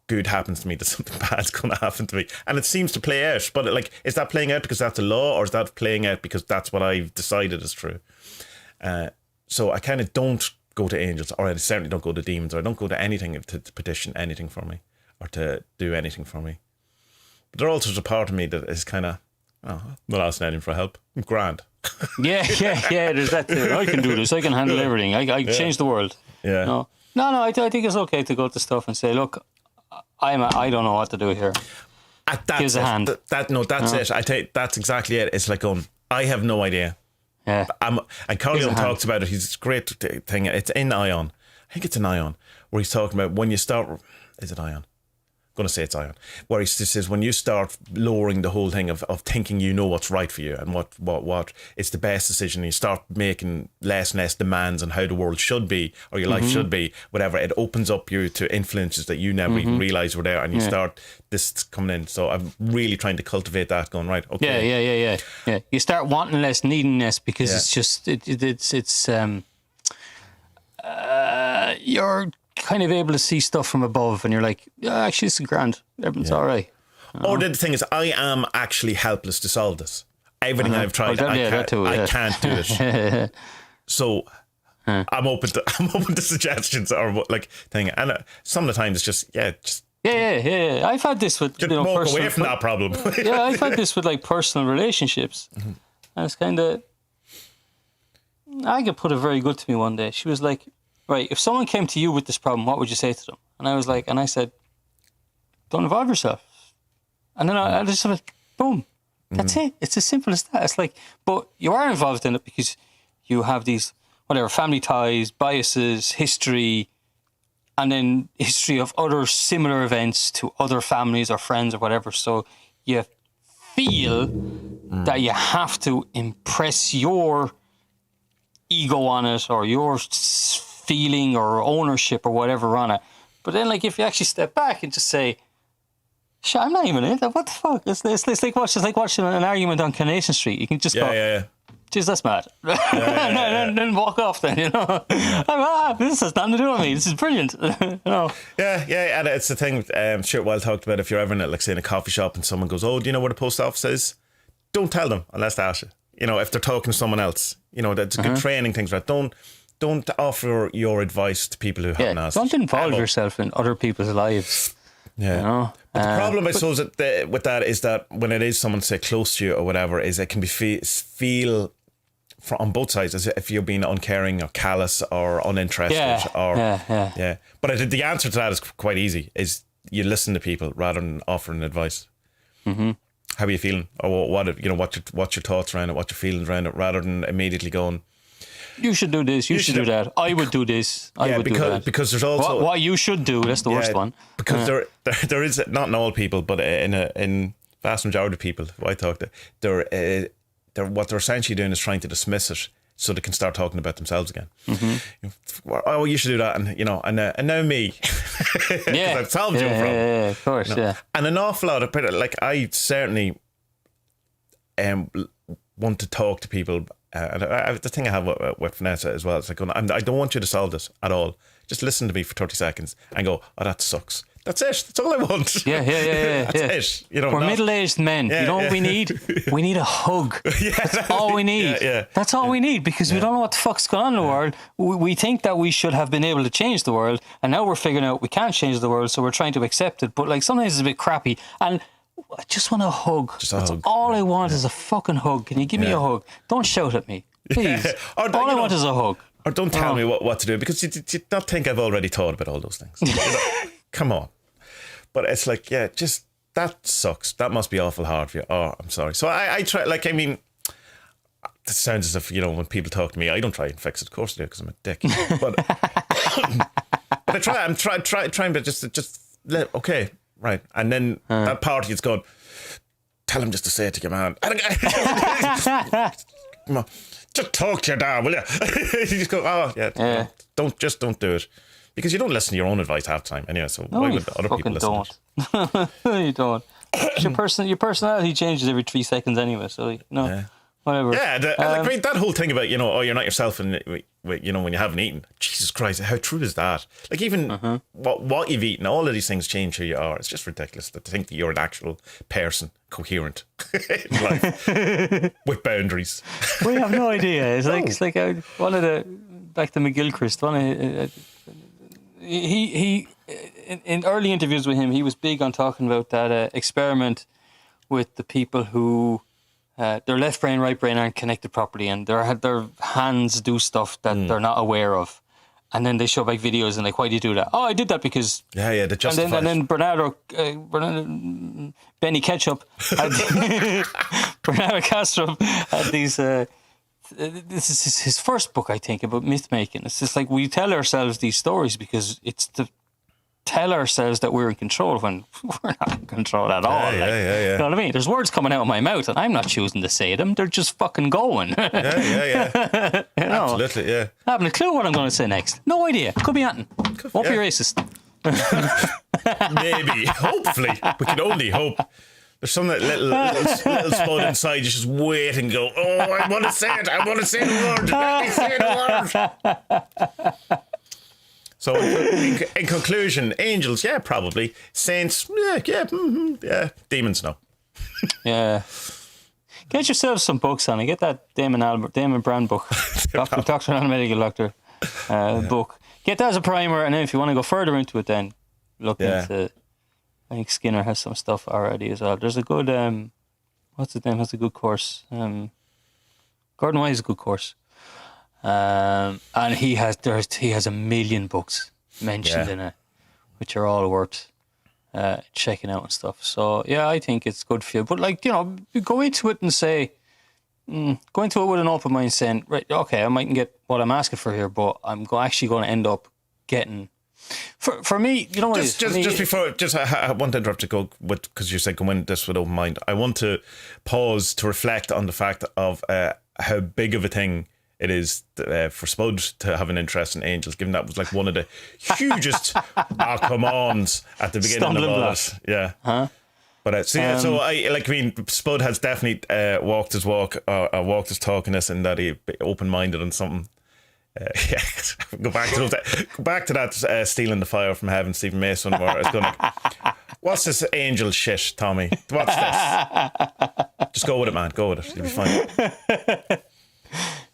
good happens to me, that something bad's going to happen to me, and it seems to play out. But is that playing out because that's a law, or is that playing out because that's what I've decided is true? So I kind of don't go to angels, or I certainly don't go to demons, or I don't go to anything to petition anything for me or to do anything for me. But there also is a part of me that is kind of, I'm not asking anything for help. I'm grand. Yeah. There's that too. I can do this. I can handle everything. I change the world. Yeah. No. I think it's okay to go to stuff and say, look, I don't know what to do here. Here's a hand. That's it. I take that's exactly it. It's like going, I have no idea. Yeah. And Corleone talks about it. He's a great thing. It's in Ion. I think it's in Ion, where he's talking about when you start. Is it Ion? I'm going to say it's Ion. Where he says when you start lowering the whole thing of thinking you know what's right for you and what it's the best decision, and you start making less and less demands on how the world should be or your life should be, whatever, it opens up you to influences that you never even realised were there, and you start this coming in. So I'm really trying to cultivate that, going, right, okay. Yeah. You start wanting less, needing less, because it's just you're kind of able to see stuff from above, and you're like, actually, it's grand. Everything's all right. Or the thing is, I am actually helpless to solve this. everything I've tried, I can't do it. So I'm open to suggestions or like thing. And some of the time it's just Yeah. I've had this with walk away from that problem. Yeah, I've had this with like personal relationships, and it's kind of. Aga put it very good to me one day. She was like, "Right, if someone came to you with this problem, what would you say to them?" And I said, "Don't involve yourself." And then I just went, boom. That's it. It's as simple as that. It's like, but you are involved in it because you have these family ties, biases, history. And then history of other similar events to other families or friends or whatever. So you feel that you have to impress your ego on it or your feeling or ownership or whatever on it. But then, like, if you actually step back and just say, "Shit, I'm not even in that. What the fuck?" It's like watching an argument on Coronation Street. You can just go, "Jeez, that's mad." And then walk off then, this has nothing to do with me. This is brilliant. Yeah, and it's the thing Stuart Wilde talked about. If you're ever in, like, say, in a coffee shop and someone goes, "Oh, do you know where the post office is?" Don't tell them unless they ask you. If they're talking to someone else, that's a good training things, right? Don't offer your advice to people who haven't asked. Don't involve yourself in other people's lives. Yeah. But the problem, I suppose, with that is that when it is someone, say, close to you or whatever, is it can be feel on both sides as if you're being uncaring or callous or uninterested. But the answer to that is quite easy: is you listen to people rather than offering advice. Mm-hmm. How are you feeling, or what's your thoughts around it, what's your feelings around it, rather than immediately going, "You should do this, you should do that. I would do this. I would do that." Because there's also what you should do. That's the worst one. Because there is, not in all people, but in vast majority of people who I talk to, what they're essentially doing is trying to dismiss it so they can start talking about themselves again. Mm-hmm. "Oh, you should do that," and now me, because I've solved your problem. Yeah, of course, And an awful lot of people, like, I certainly want to talk to people. The thing I have with Vanessa as well, it's like, I don't want you to solve this at all. Just listen to me for 30 seconds and go, "Oh, that sucks." That's it. That's all I want. Yeah. That's it. We're middle-aged men. You know what we need? We need a hug. That's all we need. That's all we need, because we don't know what the fuck's going on in the world. We think that we should have been able to change the world, and now we're figuring out we can't change the world, so we're trying to accept it. But, like, sometimes it's a bit crappy, and I just want a hug. That's all I want is a fucking hug. Can you give me a hug? Don't shout at me, please. All I want is a hug. Or don't tell me what to do, because you don't think I've already thought about all those things. Come on. But it's like, just, that sucks. That must be awful hard for you. Oh, I'm sorry. So I try, like, I mean, it sounds as if, when people talk to me, I don't try and fix it. Of course I do, because I'm a dick. But I'm trying, but just okay, right. And then that party is going, "Tell him just to say it to your man." Come on, just talk to your dad, will you? You just go, don't do it. Because you don't listen to your own advice half the time anyway, so why would other people listen to it? No, you don't. Your personality changes every 3 seconds anyway, so, whatever. Yeah, that whole thing about, you're not yourself and, when you haven't eaten. Jesus Christ, how true is that? Like, even what you've eaten, all of these things change who you are. It's just ridiculous to think that you're an actual person, coherent in life, with boundaries. We have no idea. It's like one of the, like the McGilchrist, he in early interviews with him, he was big on talking about that experiment with the people who their left brain, right brain aren't connected properly, and their hands do stuff that they're not aware of, and then they show back videos and like, "Why do you do that?" "Oh, I did that because..." They justify. And then Bernardo Benny Ketchup Bernardo Castro had these. This is his first book, I think, about myth making. It's just like, we tell ourselves these stories because it's to tell ourselves that we're in control when we're not in control at all. You know what I mean? There's words coming out of my mouth and I'm not choosing to say them. They're just fucking going. Absolutely, yeah. I haven't a clue what I'm going to say next. No idea. Could be anything. Won't be racist. Maybe. Hopefully. We can only hope. There's some little spot inside just wait and go, "Oh, I want to say it. I want to say the word. Let me say the word." So in conclusion, angels, probably. Saints, demons, no. Yeah. Get yourself some books on it. Get that Damon Brand book, Doctor and Medical Doctor book. Get that as a primer, and then if you want to go further into it, then look into. I think Skinner has some stuff already as well. There's a good what's his name? Has a good course. Gordon White has a good course, and he has a million books mentioned in it, which are all worth checking out and stuff. So yeah, I think it's good for you. But like, you know, you go into it and say, go into it with an open mind, saying, right, okay, I mightn't get what I'm asking for here, but I'm actually going to end up getting. For me, you know what? I want to interrupt to go with, because you said go in this with open mind. I want to pause to reflect on the fact of how big of a thing it is for Spud to have an interest in angels, given that was like one of the hugest come ons at the beginning of all this. Yeah. Huh? But Spud has definitely walked his walk, or walked his talk in this, and that he open minded on something. Go back to that stealing the fire from heaven, Stephen Mason. Where I was going like, what's this angel shit, Tommy? What's this? Just go with it, man. Go with it. You'll be fine.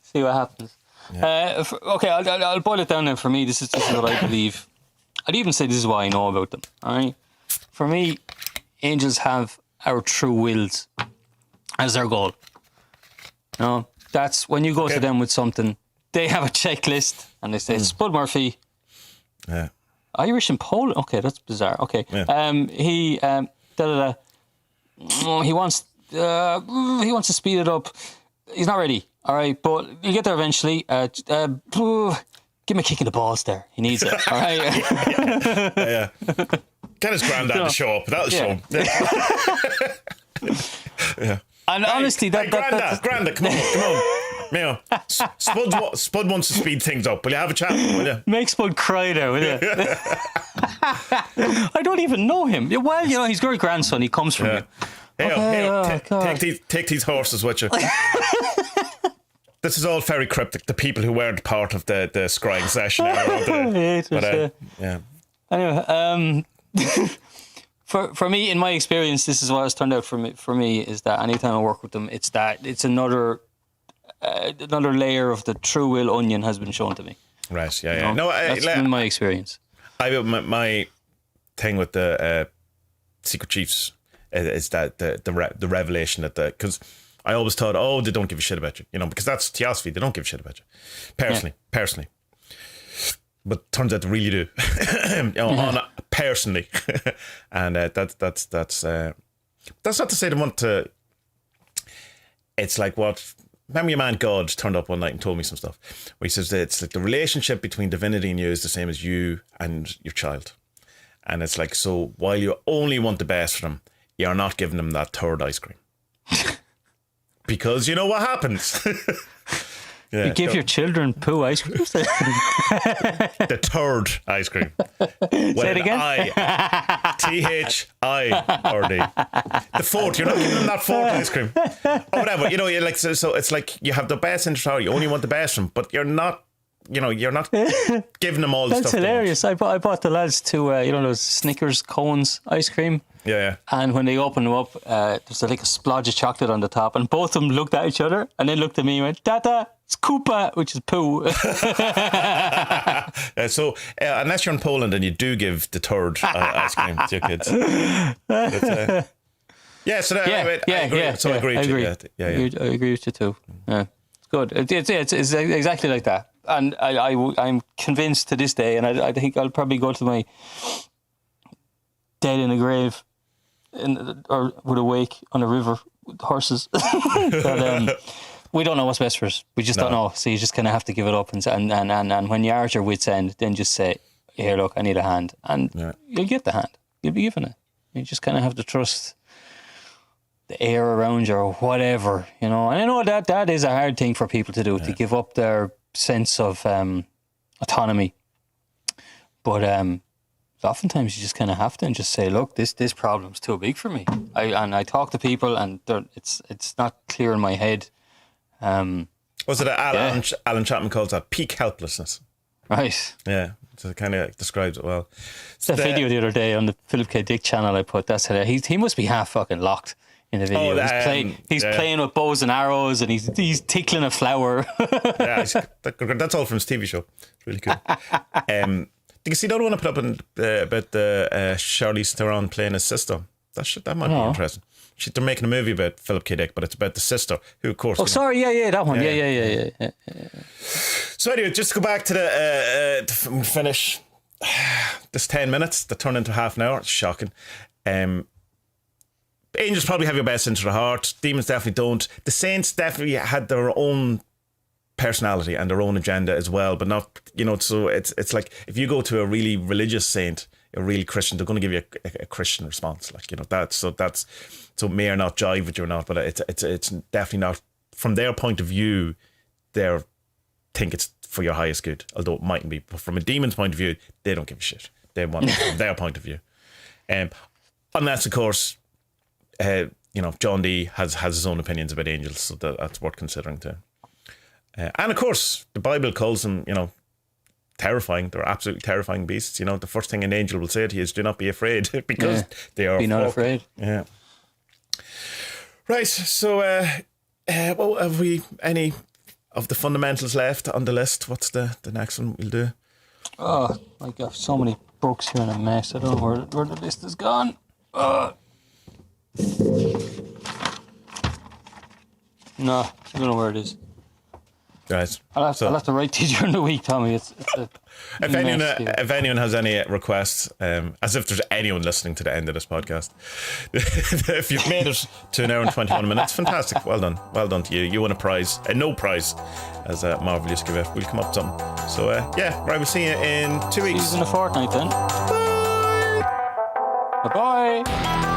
See what happens. Yeah. Okay, I'll boil it down then. For me, this is what I believe. I'd even say this is what I know about them. All right. For me, angels have our true wills as their goal. You know, that's when you go to them with something. They have a checklist and they say, Spud Murphy, Irish and Poland. Okay, that's bizarre. Okay, he he wants to speed it up. He's not ready. All right, but you'll get there eventually. Give him a kick in the balls there. He needs it. All right. Yeah. Get his granddad to show up. That'll show him. Yeah. And honestly, Granda, come on. You know, Spud wants to speed things up. Will you have a chat? Will you? Make Spud cry there, will you? I don't even know him. Well, you know, he's your grandson. He comes from you. Take these horses with you. This is all very cryptic. The people who weren't part of the scrying session. Anyway, For me, in my experience, this is what has turned out for me is that anytime I work with them, it's another layer of the true will onion has been shown to me. Right. Yeah. Yeah. You know? That's been my experience. My thing with the Secret Chiefs is that the revelation that because I always thought, they don't give a shit about you, you know, because that's theosophy. They don't give a shit about you, personally. But turns out they really do, you know, personally, and that's not to say they want to. It's like what. Remember your man God turned up one night and told me some stuff where he says that it's like the relationship between divinity and you is the same as you and your child. And it's like, so while you only want the best for them, you're not giving them that third ice cream. Because you know what happens. Yeah, you give your children poo ice cream. The third ice cream. Say it again. THIRD. The fourth. You're not giving them that fourth ice cream. Or whatever. You know, you're like so. It's like you have the best interest. You only want the best from, but you're not. You know, you're not giving them all the stuff. That's hilarious. I bought the lads to those Snickers cones ice cream. Yeah. And when they opened them up, there's like a splodge of chocolate on the top, and both of them looked at each other and then looked at me and went, "Tata, it's Koopa," which is poo. So unless you're in Poland and you do give the third ice cream to your kids. I agree with you too. Yeah, it's good. It's exactly like that. And I'm convinced to this day, and I think I'll probably go to my dead in a grave or with a wake on a river with horses. But, we don't know what's best for us. We just don't know. So you just kind of have to give it up. And when you are at your wit's end, then just say, here, look, I need a hand. And you'll get the hand. You'll be given it. You just kind of have to trust the air around you or whatever, you know. And I know that is a hard thing for people to do, to give up their sense of autonomy. But oftentimes you just kind of have to and just say, look, this problem's too big for me. I talk to people and it's not clear in my head. Was it Alan Chapman calls that peak helplessness? Right. Yeah. So it kind of describes it well. The video the other day on the Philip K. Dick channel I put, that's hilarious. He must be half fucking locked in the video. He's playing with bows and arrows, and he's tickling a flower. Yeah, that's all from his TV show. It's really cool. Did you see the other one I put up about the Charlize Theron playing his sister? That might be interesting. They're making a movie about Philip K. Dick, but it's about the sister, who of course. Oh, sorry, that one. Yeah. So anyway, just to go back to the to finish this 10 minutes that turned into half an hour. It's shocking. Angels probably have your best into the heart. Demons definitely don't. The saints definitely had their own personality and their own agenda as well, but not, so it's like if you go to a really religious saint, a really Christian, they're going to give you a Christian response, like, so it may or not jive with you or not, but it's definitely not, from their point of view, they think it's for your highest good, although it mightn't be. But from a demon's point of view, they don't give a shit. They want it from their point of view, unless of course John Dee has his own opinions about angels, so that's worth considering too. And of course, the Bible calls them, terrifying. They're absolutely terrifying beasts. The first thing an angel will say to you is, "Do not be afraid," because they are. Be not afraid. Yeah. Right. So, well, have we any of the fundamentals left on the list? What's the next one we'll do? Oh, I got so many books here in a mess. I don't know where the list is gone. No, I don't know where it is. Guys, I'll have to write to you during the week, Tommy. If anyone has any requests, as if there's anyone listening to the end of this podcast, if you've made it to an hour and 21 minutes, fantastic. Well done to you. You won a prize, no prize, as Marvel used to give it. We'll come up with something. So right, we'll see you in 2 weeks. See you in a fortnight then. Bye. Bye-bye.